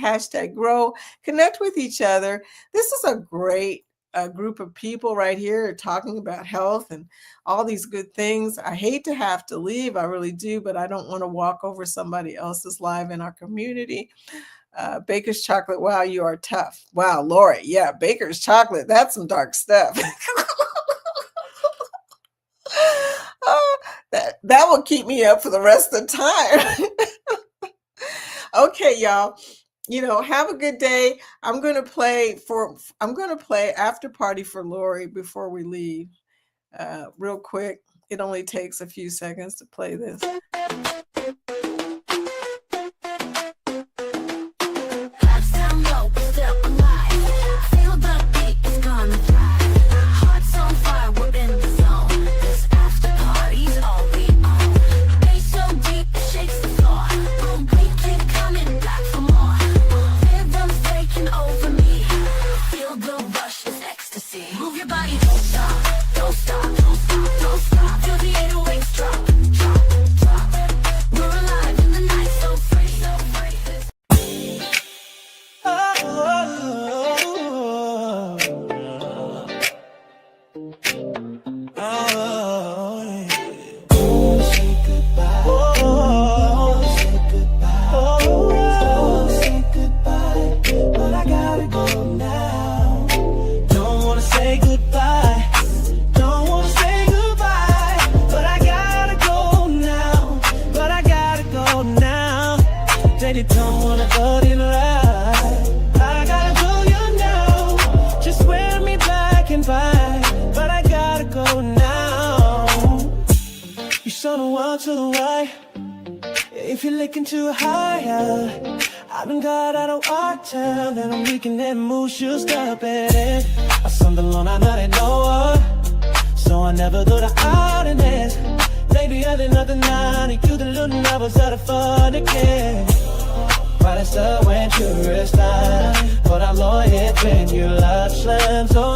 #grow, connect with each other. This is a great group of people right here talking about health and all these good things. I hate to have to leave, I really do, but I don't want to walk over somebody else's live in our community. Baker's chocolate, wow, you are tough. Wow, Lori, yeah, Baker's chocolate, that's some dark stuff. That will keep me up for the rest of the time. Okay, y'all. Have a good day. I'm going to play After Party for Lori before we leave. Real quick. It only takes a few seconds to play this. say they don't wanna go in right. I gotta go, you know. Just wear me black and white, but I gotta go now. You saw the one to the right. If you're looking too higher, I've been got out of our town and I'm making that move, shoes up at it. I something alone, I know they know her, so I never do the oddness. Lately I did nothing now, you the little novels out of fun again. Right as the when you rest, but I'm loyal when you love slams on